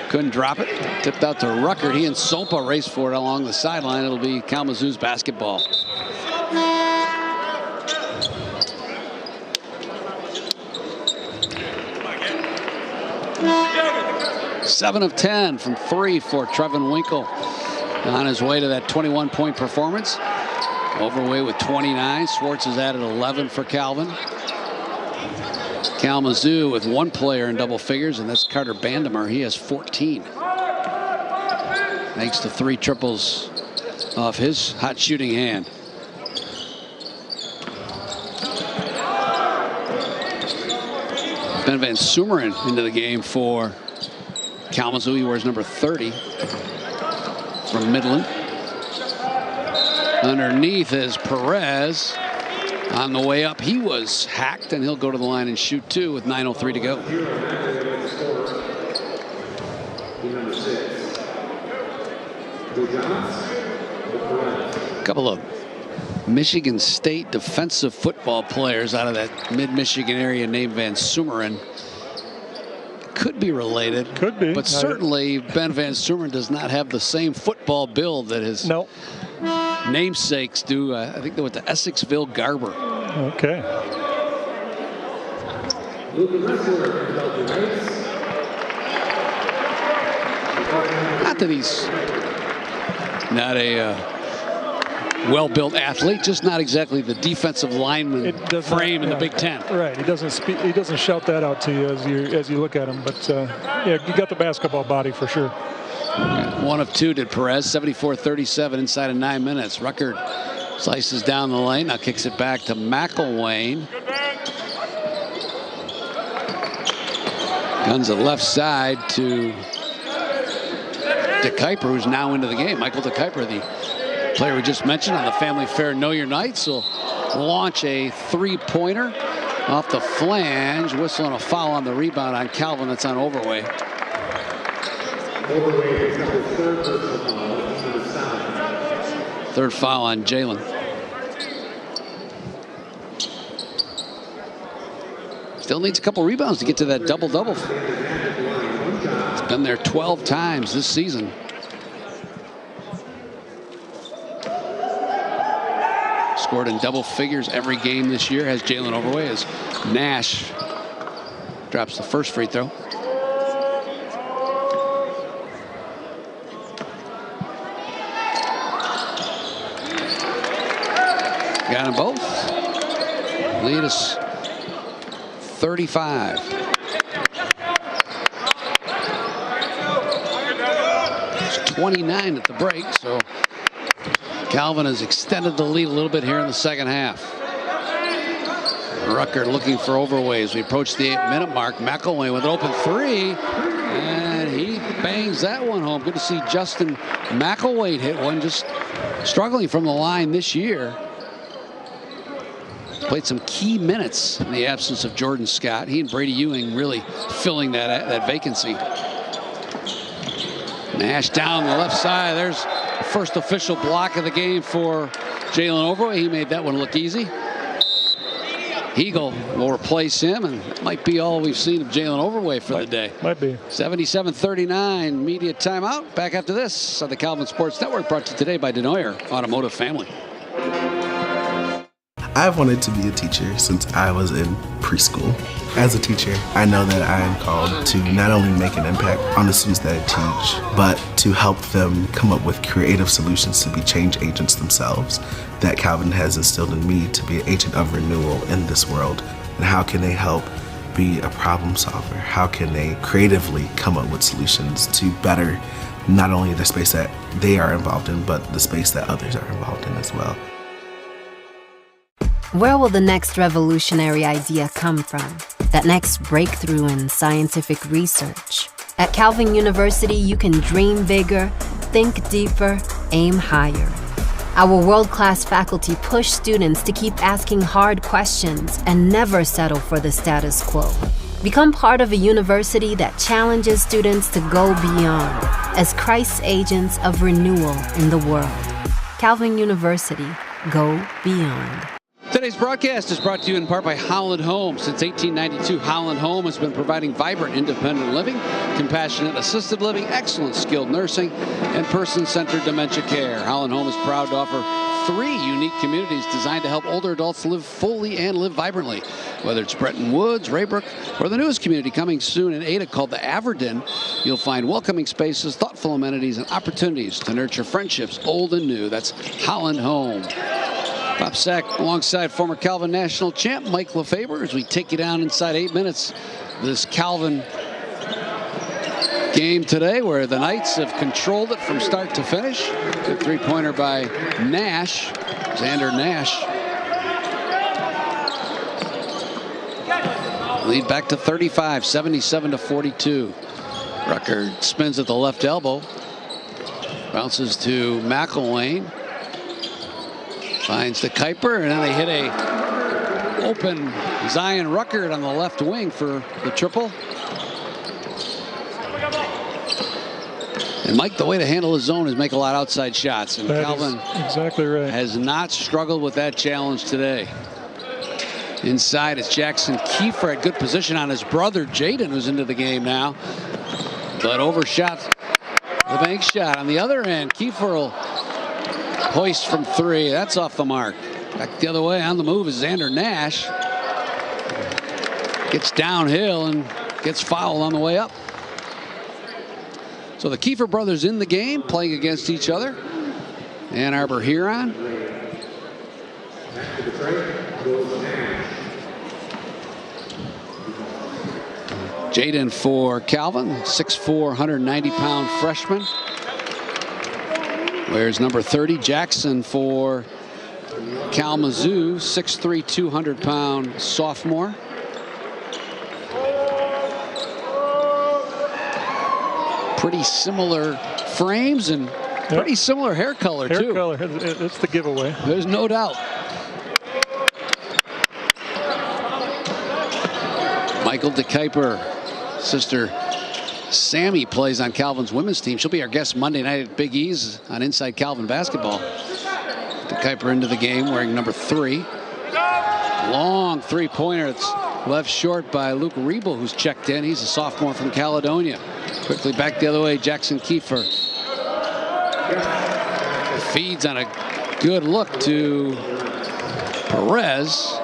couldn't drop it. Tipped out to Ruckert. He and Sompa race for it along the sideline. It'll be Kalamazoo's basketball. Seven of 10 from 3 for Trevin Winkle. On his way to that 21-point performance. Overweight with 29. Schwartz has added 11 for Calvin. Kalamazoo with 1 player in double figures, and that's Carter Bandemer. He has 14. Makes the 3 triples off his hot shooting hand. Ben Van Sumeren into the game for Kalamazoo. He wears number 30 from Midland. Underneath is Perez. On the way up, he was hacked, and he'll go to the line and shoot 2 with 9:03 to go. A couple of Michigan State defensive football players out of that mid-Michigan area named Van Sumeren. Could be related. Could be. But certainly Ben Van Sumeren does not have the same football build that his namesakes do. I think they went to Essexville Garber. Okay. Not that he's not a well-built athlete, just not exactly the defensive lineman frame in the Big Ten. Right. He doesn't shout that out to you as you look at him. But yeah, you got the basketball body for sure. 1 of 2 did Perez. 74-37 inside of 9 minutes. Ruckert slices down the lane. Now kicks it back to McElwain. Guns it left side to DeKuyper, who's now into the game. Michael DeKuyper, the player we just mentioned on the Family Fair Know Your Knights, will launch a 3-pointer off the flange. Whistle and a foul on the rebound on Calvin. That's on Overway. Third foul on Jalen. Still needs a couple rebounds to get to that double-double. It's been there 12 times this season. Scored in double figures every game this year. Has Jalen Overway as Nash drops the first free throw. Got them both. Lead is 35. It's 29 at the break, so Calvin has extended the lead a little bit here in the second half. Ruckert looking for Overway as we approach the 8-minute mark. McElwain with an open 3, and he bangs that one home. Good to see Justin McElwain hit one, just struggling from the line this year. Played some key minutes in the absence of Jordan Scott. He and Brady Ewing really filling that vacancy. Nash down the left side. There's the first official block of the game for Jalen Overway. He made that one look easy. Eagle will replace him, and that might be all we've seen of Jalen Overway for the day. Might be. 77-39, media timeout. Back after this on the Calvin Sports Network, brought to you today by Denoyer Automotive Family. I've wanted to be a teacher since I was in preschool. As a teacher, I know that I am called to not only make an impact on the students that I teach, but to help them come up with creative solutions to be change agents themselves, that Calvin has instilled in me to be an agent of renewal in this world. And how can they help be a problem solver? How can they creatively come up with solutions to better not only the space that they are involved in, but the space that others are involved in as well? Where will the next revolutionary idea come from? That next breakthrough in scientific research? At Calvin University, you can dream bigger, think deeper, aim higher. Our world-class faculty push students to keep asking hard questions and never settle for the status quo. Become part of a university that challenges students to go beyond as Christ's agents of renewal in the world. Calvin University, go beyond. Today's broadcast is brought to you in part by Holland Home. Since 1892, Holland Home has been providing vibrant independent living, compassionate assisted living, excellent skilled nursing, and person-centered dementia care. Holland Home is proud to offer 3 unique communities designed to help older adults live fully and live vibrantly. Whether it's Bretton Woods, Raybrook, or the newest community coming soon in Ada called the Averden, you'll find welcoming spaces, thoughtful amenities, and opportunities to nurture friendships old and new. That's Holland Home. Bob Sack alongside former Calvin national champ Mike Lefebvre as we take you down inside 8 minutes. This Calvin game today where the Knights have controlled it from start to finish. Good three-pointer by Nash, Xander Nash. Lead back to 35, 77-42. Rucker spins at the left elbow. Bounces to McElwain. Finds the Kuiper, and then they hit a open Zion Ruckert on the left wing for the triple. And Mike, the way to handle his zone is make a lot of outside shots. And that Calvin exactly right. Has not struggled with that challenge today. Inside is Jackson Kiefer at good position on his brother Jaden, who's into the game now. But overshot the bank shot. On the other end, Kiefer will hoist from 3. That's off the mark. Back the other way on the move is Xander Nash. Gets downhill and gets fouled on the way up. So the Kiefer brothers in the game playing against each other. Ann Arbor Huron. Jaden for Calvin, 6'4", 190-pound freshman. Where's number 30, Jackson for Kalamazoo, 6'3", 200-pound sophomore. Pretty similar frames and pretty similar hair color, too. Hair color, it's the giveaway. There's no doubt. Michael DeKuyper, sister Sammy plays on Calvin's women's team. She'll be our guest Monday night at Big E's on Inside Calvin Basketball. DeKuyper into the game wearing number 3. Long three-pointer. It's left short by Luke Riebel, who's checked in. He's a sophomore from Caledonia. Quickly back the other way, Jackson Kiefer. Feeds on a good look to Perez.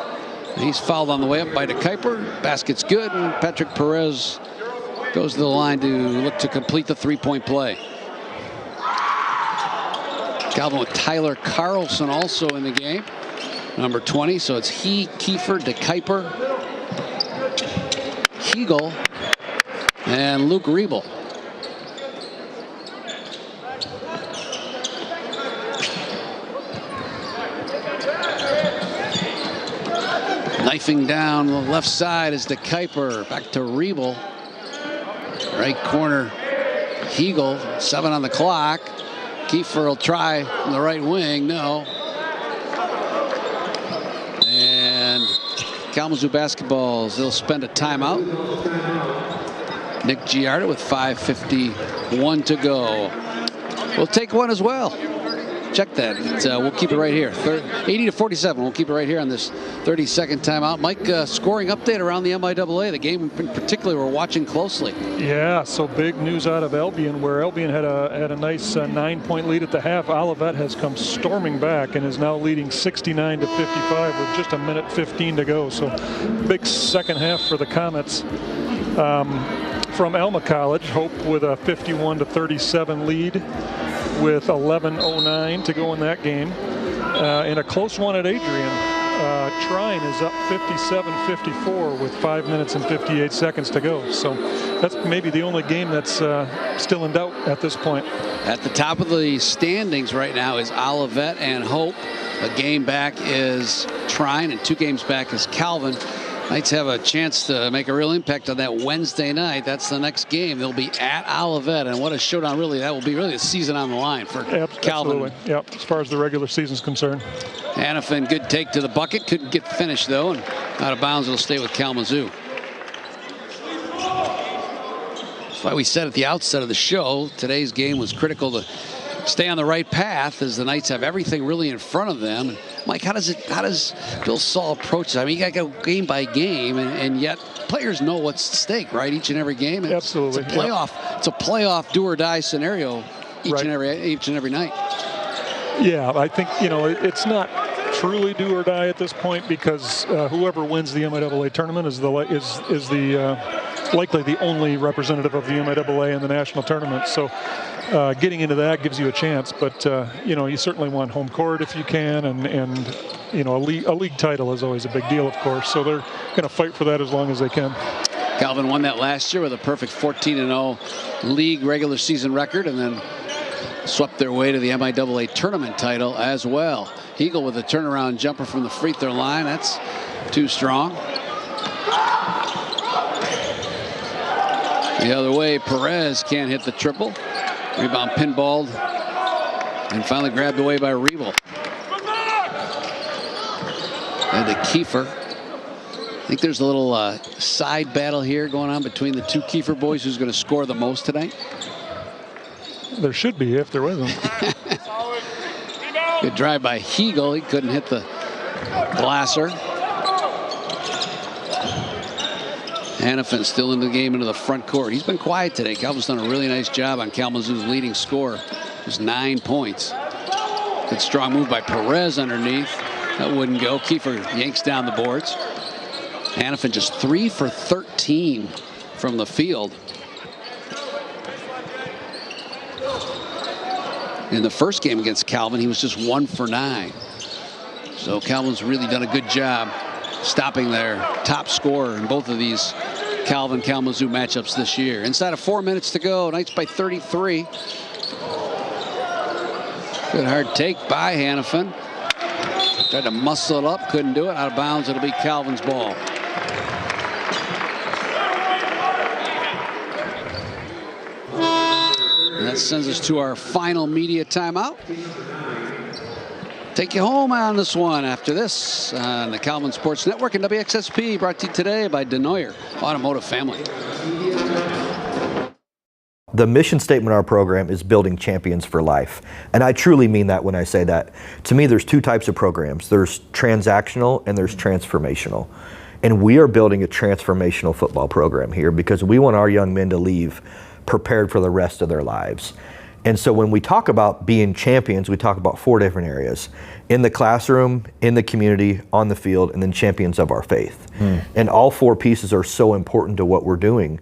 He's fouled on the way up by DeKuyper. Basket's good, and Patrick Perez goes to the line to look to complete the three-point play. Calvin with Tyler Carlson also in the game, number 20. So it's he, Kiefer, DeKuyper, Hegel, and Luke Riebel. Knifing down the left side is DeKuyper. Back to Riebel. Right corner, Hegel. 7 on the clock. Kiefer will try from the right wing. No. And Kalamazoo basketballs, they'll spend a timeout. Nick Giarda with 5:51 to go. We'll take one as well. Check that. We'll keep it right here. 80-47. We'll keep it right here on this 30-second timeout. Mike, scoring update around the MIAA. The game in particular we're watching closely. Yeah, so big news out of Albion, where Albion had a nice 9-point lead at the half. Olivet has come storming back and is now leading 69-55 with just a minute 15 to go. So big second half for the Comets. From Alma College, Hope with a 51-37 lead with 11:09 to go in that game. In a close one at Adrian. Trine is up 57-54 with 5 minutes and 58 seconds to go. So that's maybe the only game that's still in doubt at this point. At the top of the standings right now is Olivet and Hope. A game back is Trine, and 2 games back is Calvin. Knights have a chance to make a real impact on that Wednesday night. That's the next game. They'll be at Olivet, and what a showdown really. That will be really a season on the line for Calvin. Absolutely. Yep, as far as the regular season's concerned. Hannafin, good take to the bucket. Couldn't get finished, though, and out of bounds. It'll stay with Kalamazoo. That's why we said at the outset of the show, today's game was critical to stay on the right path, as the Knights have everything really in front of them. Mike, how does Bill Saul approach this? I mean, you got to go game by game, and yet players know what's at stake, right? Each and every game. Absolutely. It's a playoff. Yep. It's a playoff do or die scenario each and every night. Yeah, I think it's not truly do or die at this point, because whoever wins the MIAA tournament is likely the only representative of the MIAA in the national tournament. So getting into that gives you a chance, but you certainly want home court if you can, and a league title is always a big deal, of course. So they're going to fight for that as long as they can. Calvin won that last year with a perfect 14-0 league regular season record, and then swept their way to the MIAA tournament title as well. Hegel with a turnaround jumper from the free throw line. That's too strong. The other way, Perez can't hit the triple. Rebound pinballed and finally grabbed away by Riebel. And to Kiefer. I think there's a little side battle here going on between the 2 Kiefer boys. Who's going to score the most tonight? There should be, if there wasn't. Good drive by Hegel. He couldn't hit the Glasser. Hannafin still in the game into the front court. He's been quiet today. Calvin's done a really nice job on Kalamazoo's leading scorer. Just 9 points. Good strong move by Perez underneath. That wouldn't go. Kiefer yanks down the boards. Hannafin just 3 for 13 from the field. In the first game against Calvin, he was just 1 for 9. So Calvin's really done a good job stopping their top scorer in both of these Calvin-Kalamazoo matchups this year. Inside of 4 minutes to go, Knights by 33. Good hard take by Hannafin. Tried to muscle it up, couldn't do it. Out of bounds, it'll be Calvin's ball. And that sends us to our final media timeout. Take you home on this one after this on the Calvin Sports Network and WXSP, brought to you today by Denoyer Automotive Family. The mission statement of our program is building champions for life. And I truly mean that when I say that. To me, there's 2 types of programs. There's transactional and there's transformational. And we are building a transformational football program here because we want our young men to leave prepared for the rest of their lives. And so when we talk about being champions, we talk about 4 different areas: in the classroom, in the community, on the field, and then champions of our faith. And all 4 pieces are so important to what we're doing.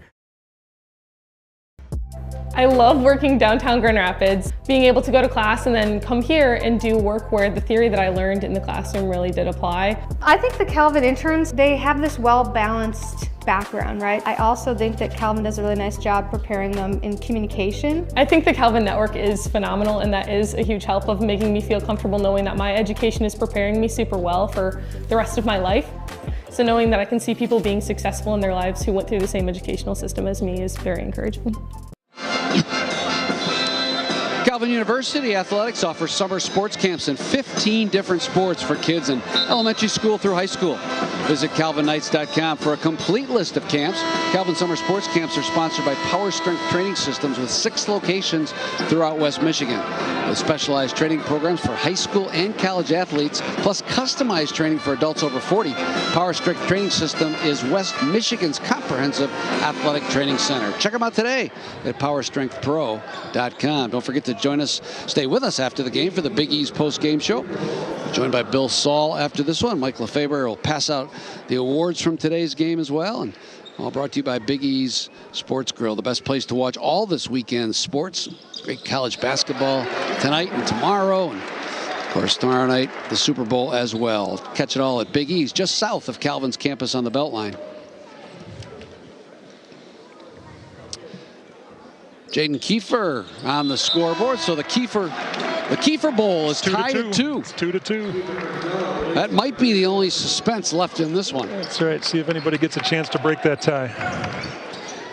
I love working downtown Grand Rapids, being able to go to class and then come here and do work where the theory that I learned in the classroom really did apply. I think the Calvin interns, they have this well-balanced background, right? I also think that Calvin does a really nice job preparing them in communication. I think the Calvin Network is phenomenal, and that is a huge help of making me feel comfortable knowing that my education is preparing me super well for the rest of my life. So knowing that I can see people being successful in their lives who went through the same educational system as me is very encouraging. Calvin University Athletics offers summer sports camps in 15 different sports for kids in elementary school through high school. Visit CalvinKnights.com for a complete list of camps. Calvin Summer Sports Camps are sponsored by Power Strength Training Systems with 6 locations throughout West Michigan. With specialized training programs for high school and college athletes, plus customized training for adults over 40, Power Strength Training System is West Michigan's comprehensive athletic training center. Check them out today at PowerStrengthPro.com. Don't forget to join us, stay with us after the game for the Big East post-game show. Joined by Bill Saul after this one. Mike Lefebvre will pass out the awards from today's game as well. And all brought to you by Big E's Sports Grill, the best place to watch all this weekend's sports. Great college basketball tonight and tomorrow, and course, tomorrow night, the Super Bowl as well. Catch it all at Big E's, just south of Calvin's campus on the Beltline. Jaden Kiefer on the scoreboard. So the Kiefer Bowl is tied at 2. It's 2-2. That might be the only suspense left in this one. That's right. See if anybody gets a chance to break that tie.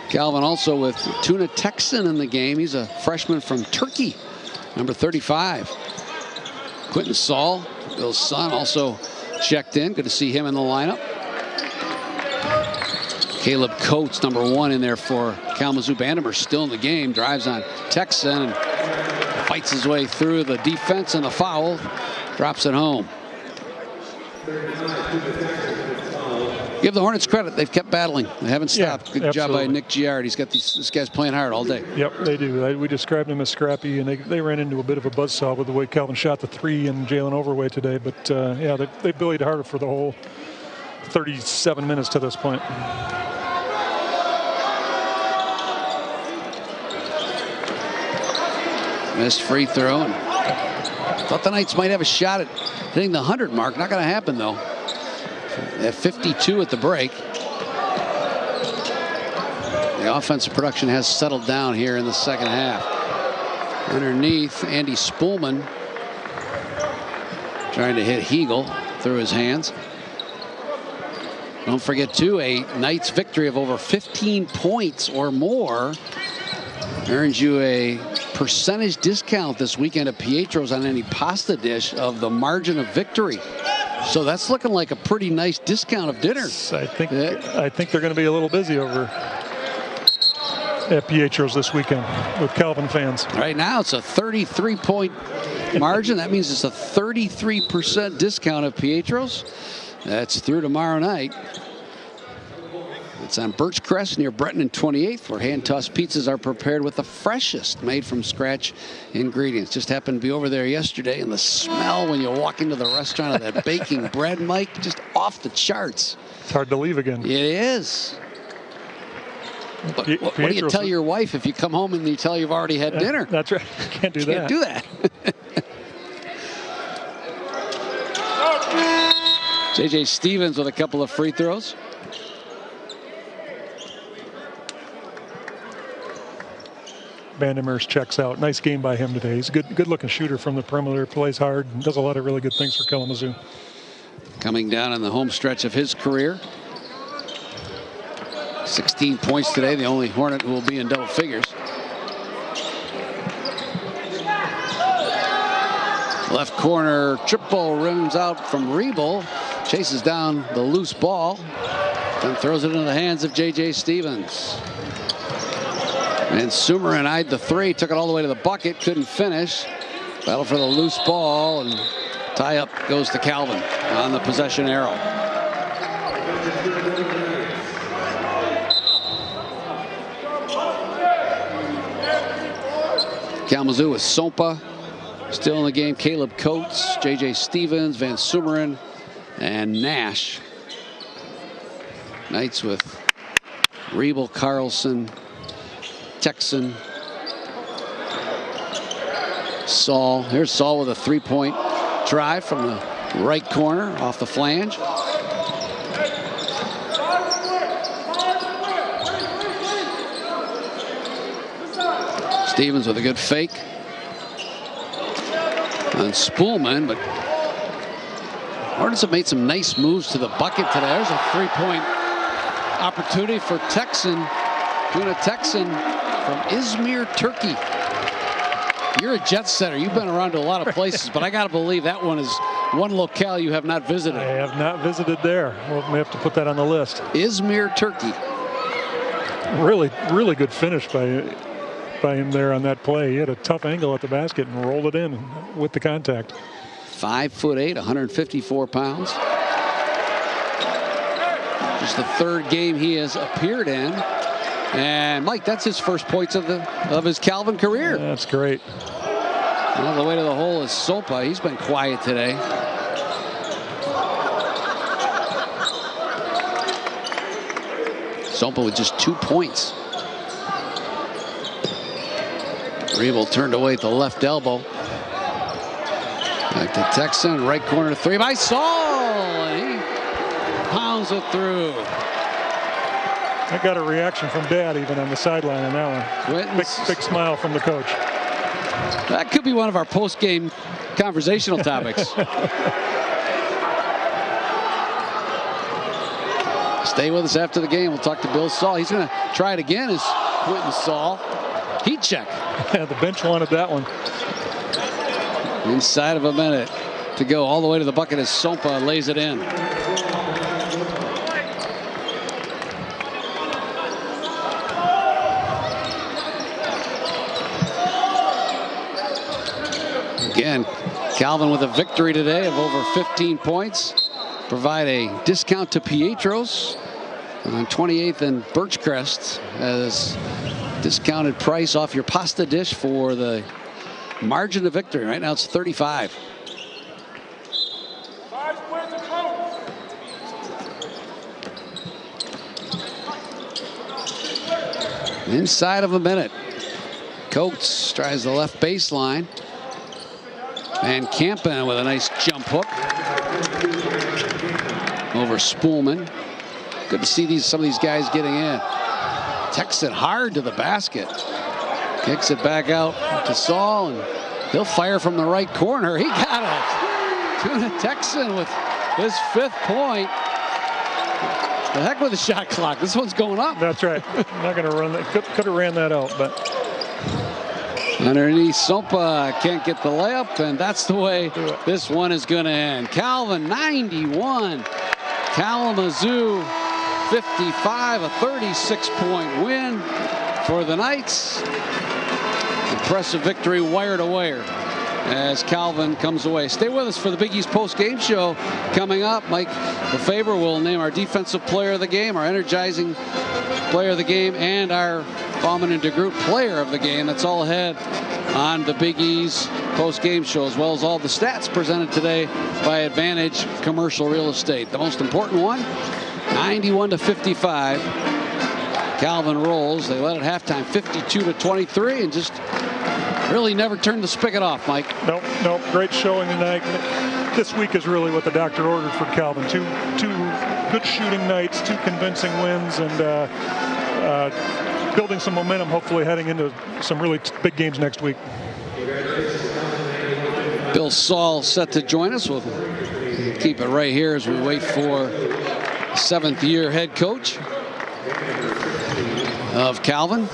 Calvin also with Tuna Texan in the game. He's a freshman from Turkey, number 35. Quentin Saul, Bill's son, also checked in. Good to see him in the lineup. Caleb Coates, number 1 in there for Kalamazoo. Bandamer still in the game. Drives on Texan and fights his way through the defense and the foul. Drops it home. Give the Hornets credit. They've kept battling. They haven't stopped. Good job by Nick Giard. He's got these guys playing hard all day. Yep, they do. We described them as scrappy, and they ran into a bit of a buzzsaw with the way Calvin shot the 3 and Jalen Overway today. But, yeah, they bullied harder for the whole 37 minutes to this point. Missed free throw. And thought the Knights might have a shot at hitting the 100 mark. Not going to happen, though. They have 52 at the break. The offensive production has settled down here in the second half. Underneath, Andy Spoolman trying to hit Hegel through his hands. Don't forget, too, a Knights victory of over 15 points or more earns you a percentage discount this weekend at Pietro's on any pasta dish of the margin of victory. So that's looking like a pretty nice discount of dinner. I think they're going to be a little busy over at Pietro's this weekend with Calvin fans. Right now it's a 33-point margin. That means it's a 33% discount of Pietro's. That's through tomorrow night. It's on Birchcrest near Breton and 28th, where hand-tossed pizzas are prepared with the freshest made-from-scratch ingredients. Just happened to be over there yesterday, and the smell when you walk into the restaurant of that baking bread, Mike, just off the charts. It's hard to leave again. It is. But what do you tell your wife if you come home and you tell you've already had dinner? That's right. Can't do that. Can't do that. J.J. Stevens with a couple of free throws. Bandemers checks out. Nice game by him today. He's a good-looking shooter from the perimeter. Plays hard and does a lot of really good things for Kalamazoo. Coming down on the home stretch of his career. 16 points today. The only Hornet who will be in double figures. Left corner triple, rims out from Rebel. Chases down the loose ball. Then throws it into the hands of J.J. Stevens. And Sumerin eyed the 3, took it all the way to the bucket, couldn't finish. Battle for the loose ball, and tie up goes to Calvin on the possession arrow. Kalamazoo with Sompa still in the game. Caleb Coates, J.J. Stevens, Van Sumeren, and Nash. Knights with Rebel, Carlson, Texan, Saul. Here's Saul with a 3-point try from the right corner off the flange. Stevens with a good fake on Spoolman, but Hornets have made some nice moves to the bucket today. There's a 3-point opportunity for Texan. Tuna Texan from Izmir, Turkey. You're a jet setter. You've been around to a lot of places, but I got to believe that one is one locale you have not visited. I have not visited there. We'll have to put that on the list. Izmir, Turkey. Really good finish by him there on that play. He had a tough angle at the basket and rolled it in with the contact. 5'8", 154 pounds. Just the third game he has appeared in. And Mike, that's his first points of his Calvin career. That's great. All the way to the hole is Sopa. He's been quiet today. Sopa with just 2 points. Rebel turned away at the left elbow. Back to Texan, right corner three by Saul, and he pounds it through. I got a reaction from Dad even on the sideline on that one. Big smile from the coach. That could be one of our post-game conversational topics. Stay with us after the game. We'll talk to Bill Saul. He's going to try it again as Quentin Saul. Heat check. Yeah, the bench wanted that one. Inside of a minute to go all the way to the bucket as Sompa lays it in. Again, Calvin with a victory today of over 15 points. Provide a discount to Pietro's on 28th and Birchcrest as discounted price off your pasta dish for the margin of victory. Right now it's 35. Inside of a minute. Coates tries the left baseline. Van Kampen with a nice jump hook over Spoolman. Good to see some of these guys getting in. Texan hard to the basket. Kicks it back out to Saul, and he'll fire from the right corner. He got it. Tuna Texan with his 5th point. The heck with the shot clock. This one's going up. That's right. I'm not going to run that. Could have ran that out, but. Underneath, Sompa can't get the layup, and that's the way this one is going to end. Calvin 91, Kalamazoo 55, a 36-point win for the Knights. Impressive victory wire to wire as Calvin comes away. Stay with us for the Big East post-game show coming up. Mike Lefebvre will name our defensive player of the game, our energizing player of the game, and our Bauman and DeGroot player of the game. That's all ahead on the Big East post-game show, as well as all the stats presented today by Advantage Commercial Real Estate. The most important one, 91-55. Calvin rolls. They led at halftime 52-23 and just really never turned the spigot off, Mike. Nope. Great showing tonight. This week is really what the doctor ordered for Calvin. Two good shooting nights, 2 convincing wins, and building some momentum, hopefully heading into some really big games next week. Bill Saul set to join us. We'll keep it right here as we wait for 7th-year head coach of Calvin.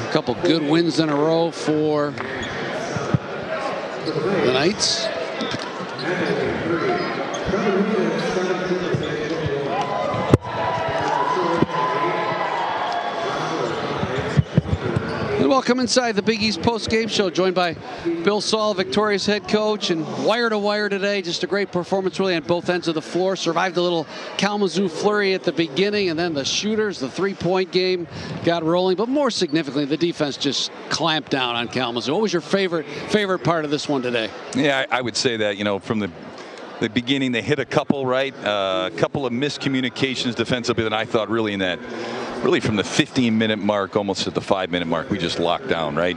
A couple good wins in a row for the Knights. Welcome inside the Big East post-game show, joined by Bill Saul, Victoria's head coach, and wire to wire today. Just a great performance really on both ends of the floor. Survived a little Kalamazoo flurry at the beginning, and then the shooters, the 3-point game got rolling. But more significantly, the defense just clamped down on Kalamazoo. What was your favorite part of this one today? Yeah, I would say that, from the beginning, they hit a couple, right? A couple of miscommunications defensively that I thought really from the 15-minute mark almost to the 5-minute mark, we just locked down, right?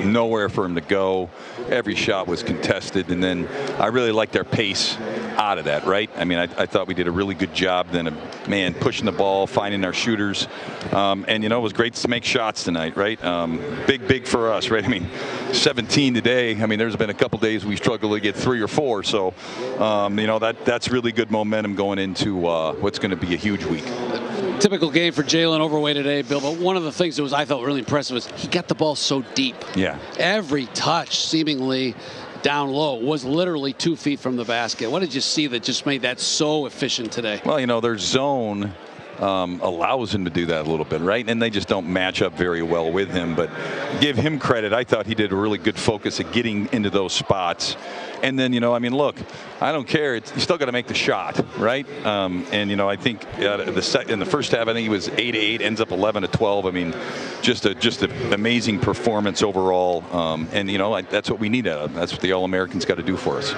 Nowhere for him to go. Every shot was contested, and then I really liked their pace out of that, right? I mean, I thought we did a really good job then pushing the ball, finding our shooters, and it was great to make shots tonight, right? Big for us, right? I mean, 17 today. I mean, there's been a couple days we struggled to get 3 or 4, so that's really good momentum going into what's going to be a huge week. Typical game for Jalen Overway today, Bill, but one of the things that I thought really impressive was he got the ball so deep. Yeah. Every touch seemingly down low was literally 2 feet from the basket. What did you see that just made that so efficient today? Well, their zone allows him to do that a little bit, right? And they just don't match up very well with him. But give him credit. I thought he did a really good focus at getting into those spots. And then, look, I don't care. You still got to make the shot, right? And, I think in the first half, I think he was 8-8, ends up 11-12. I mean, just an amazing performance overall. And, that's what we need out of him. That's what the All-Americans got to do for us.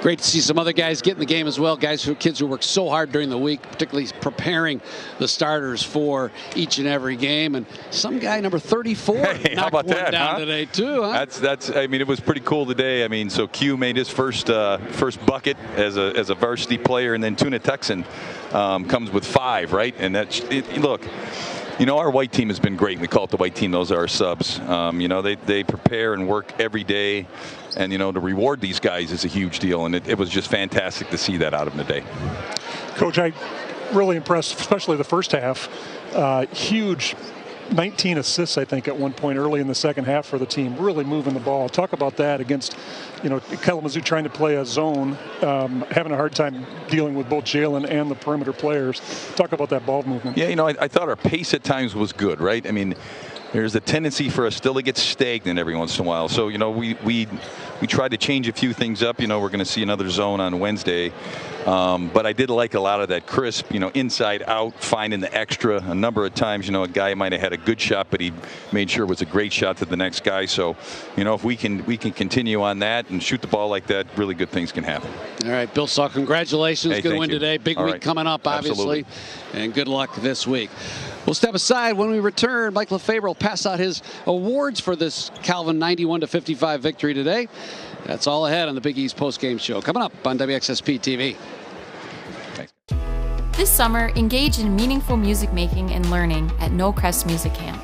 Great to see some other guys get in the game as well. Kids who work so hard during the week, particularly preparing the starters for each and every game. And some guy, number 34, hey, how about that, down today too. Huh? That's. I mean, it was pretty cool today. I mean, so Q made his first bucket as a varsity player, and then Tuna Texan comes with 5, right? And that's look. You know, our white team has been great. We call it the white team. Those are our subs. You know, they prepare and work every day. And, you know, to reward these guys is a huge deal. And it was just fantastic to see that out of them today. Coach, I really impressed, especially the first half. Huge 19 assists, I think, at one point early in the second half for the team, really moving the ball. Talk about that against, you know, Kalamazoo trying to play a zone, having a hard time dealing with both Jalen and the perimeter players. Talk about that ball movement. Yeah, you know, I thought our pace at times was good, right? I mean, there's a tendency for us still to get stagnant every once in a while. So, you know, we tried to change a few things up. You know, we're going to see another zone on Wednesday. But I did like a lot of that crisp, you know, inside out, finding the extra. A number of times, you know, a guy might have had a good shot, but he made sure it was a great shot to the next guy. So, you know, if we can continue on that and shoot the ball like that, really good things can happen. All right, Bill Saw, congratulations. Hey, good win today. Big week coming up, obviously. Absolutely. And good luck this week. We'll step aside. When we return, Mike Lefebvre will pass out his awards for this Calvin 91-55 victory today. That's all ahead on the Big East Postgame Show. Coming up on WXSP TV. Thanks. This summer, engage in meaningful music making and learning at No Crest Music Camp.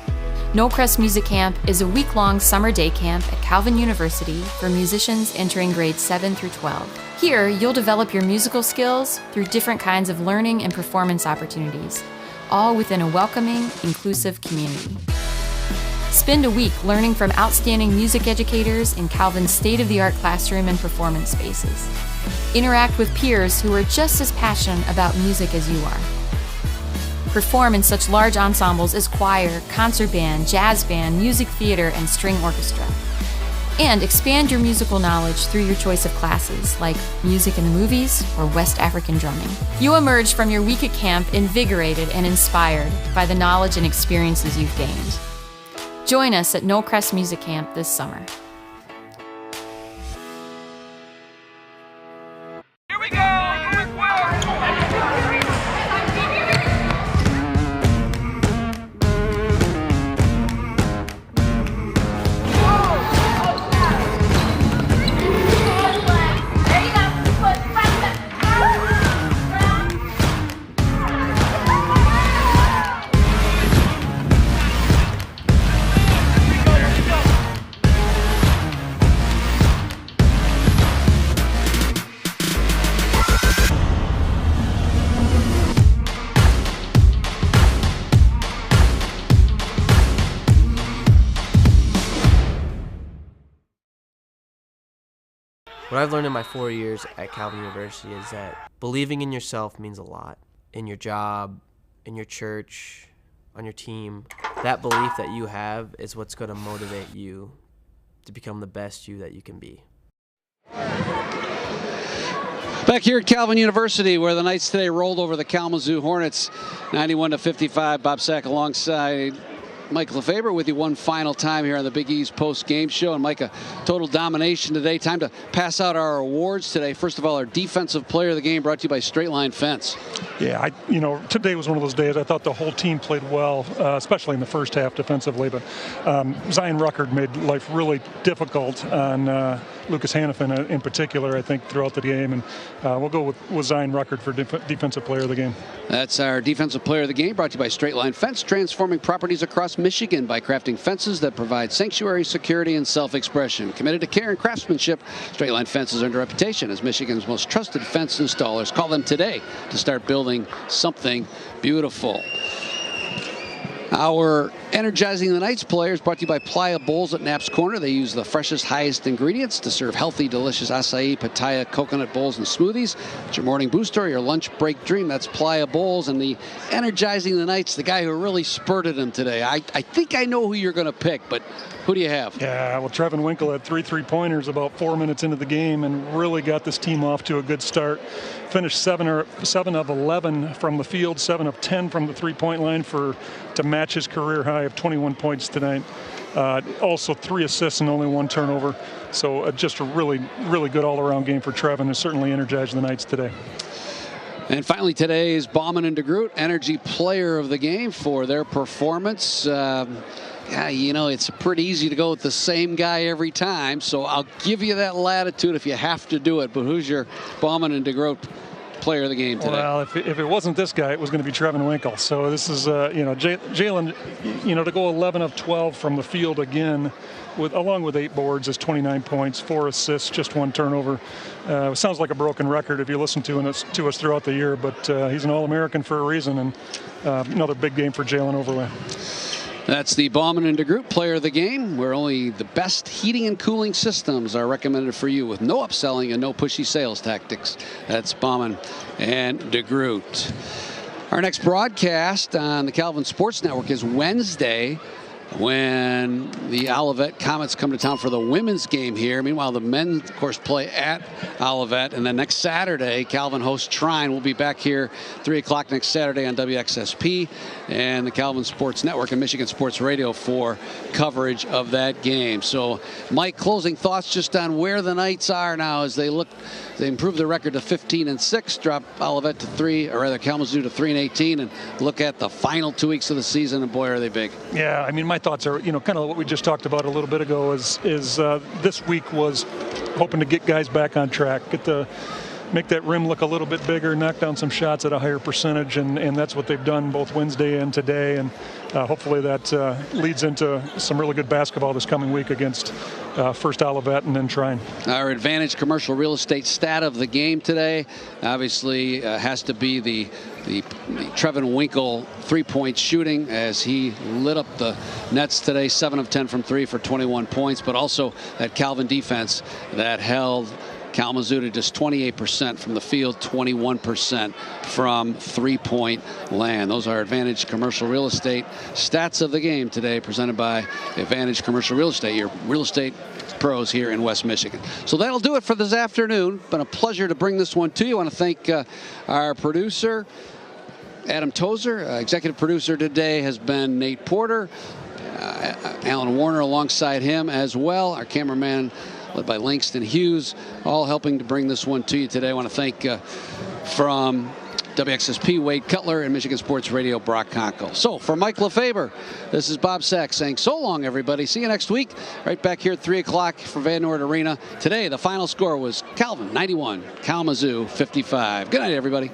No Crest Music Camp is a week-long summer day camp at Calvin University for musicians entering grades 7 through 12. Here, you'll develop your musical skills through different kinds of learning and performance opportunities, all within a welcoming, inclusive community. Spend a week learning from outstanding music educators in Calvin's state-of-the-art classroom and performance spaces. Interact with peers who are just as passionate about music as you are. Perform in such large ensembles as choir, concert band, jazz band, music theater, and string orchestra. And expand your musical knowledge through your choice of classes, like music in the movies or West African drumming. You emerge from your week at camp invigorated and inspired by the knowledge and experiences you've gained. Join us at No Crest Music Camp this summer. Here we go! What I've learned in my 4 years at Calvin University is that believing in yourself means a lot. In your job, in your church, on your team. That belief that you have is what's going to motivate you to become the best you that you can be. Back here at Calvin University, where the Knights today rolled over the Kalamazoo Hornets, 91-55. Bob Sack alongside Mike Lefebvre with you one final time here on the Big East Post-Game Show. And Mike, a total domination today. Time to pass out our awards today. First of all, our Defensive Player of the Game brought to you by Straight Line Fence. Yeah, today was one of those days I thought the whole team played well, especially in the first half defensively. But Zion Ruckert made life really difficult on Lucas Hannafin in particular, I think, throughout the game. And we'll go with Zion Ruckert for Defensive Player of the Game. That's our Defensive Player of the Game, brought to you by Straight Line Fence, transforming properties across Michigan by crafting fences that provide sanctuary, security, and self-expression. Committed to care and craftsmanship, Straight Line Fence has earned a reputation as Michigan's most trusted fence installers. Call them today to start building something beautiful. Our Energizing the Knights players brought to you by Playa Bowls at Knapp's Corner. They use the freshest, highest ingredients to serve healthy, delicious acai, pitaya, coconut bowls, and smoothies. It's your morning booster or your lunch break dream. That's Playa Bowls. And the Energizing the Knights, the guy who really spurted them today. I think I know who you're going to pick, but who do you have? Yeah, well, Trevin Winkle had 3 3-pointers about 4 minutes into the game and really got this team off to a good start. Finished 7 of 11 from the field, 7 of 10 from the 3-point line to match his career high of 21 points tonight. Also 3 assists and only 1 turnover. So just a really, really good all-around game for Trevin, and certainly energized the Knights today. And finally today's Bauman and DeGroot Energy Player of the Game for their performance. Yeah, you know, it's pretty easy to go with the same guy every time, so I'll give you that latitude if you have to do it. But who's your Bauman and DeGroot Player of the Game today? Well, if it wasn't this guy, it was going to be Trevin Winkle. So this is, Jalen, to go 11 of 12 from the field again, along with 8 boards, is 29 points, 4 assists, just 1 turnover. It sounds like a broken record if you listen to us throughout the year, but he's an All-American for a reason, and another big game for Jalen Overway. That's the Bauman and DeGroot Player of the Game, where only the best heating and cooling systems are recommended for you with no upselling and no pushy sales tactics. That's Bauman and DeGroot. Our next broadcast on the Calvin Sports Network is Wednesday, when the Olivet Comets come to town for the women's game here. Meanwhile, the men, of course, play at Olivet. And then next Saturday, Calvin hosts Trine. We'll be back here 3 o'clock next Saturday on WXSP and the Calvin Sports Network and Michigan Sports Radio for coverage of that game. So, Mike, closing thoughts just on where the Knights are now as they improve their record to 15-6, drop Olivet to Kalamazoo to 3-18, and look at the final 2 weeks of the season, and boy, are they big. Yeah, I mean, my thoughts are, kind of what we just talked about a little bit ago is this week was hoping to get guys back on track, make that rim look a little bit bigger, knock down some shots at a higher percentage, and that's what they've done both Wednesday and today, and hopefully that leads into some really good basketball this coming week against first Olivet and then Trine. Our Advantage Commercial Real Estate stat of the game today obviously has to be the Trevin Winkle three-point shooting, as he lit up the nets today, 7 of 10 from 3 for 21 points, but also that Calvin defense that held Kalamazoo to just 28% from the field, 21% from three-point land. Those are Advantage Commercial Real Estate stats of the game today, presented by Advantage Commercial Real Estate, your real estate pros here in West Michigan. So that'll do it for this afternoon. Been a pleasure to bring this one to you. I want to thank our producer, Adam Tozer. Executive producer today has been Nate Porter. Alan Warner alongside him as well. Our cameraman, led by Langston Hughes, all helping to bring this one to you today. I want to thank from WXSP, Wade Cutler, and Michigan Sports Radio, Brock Conkle. So for Mike LeFaber, this is Bob Sachs saying so long, everybody. See you next week, right back here at 3 o'clock for Van Noord Arena. Today, the final score was Calvin 91, Kalamazoo 55. Good night, everybody.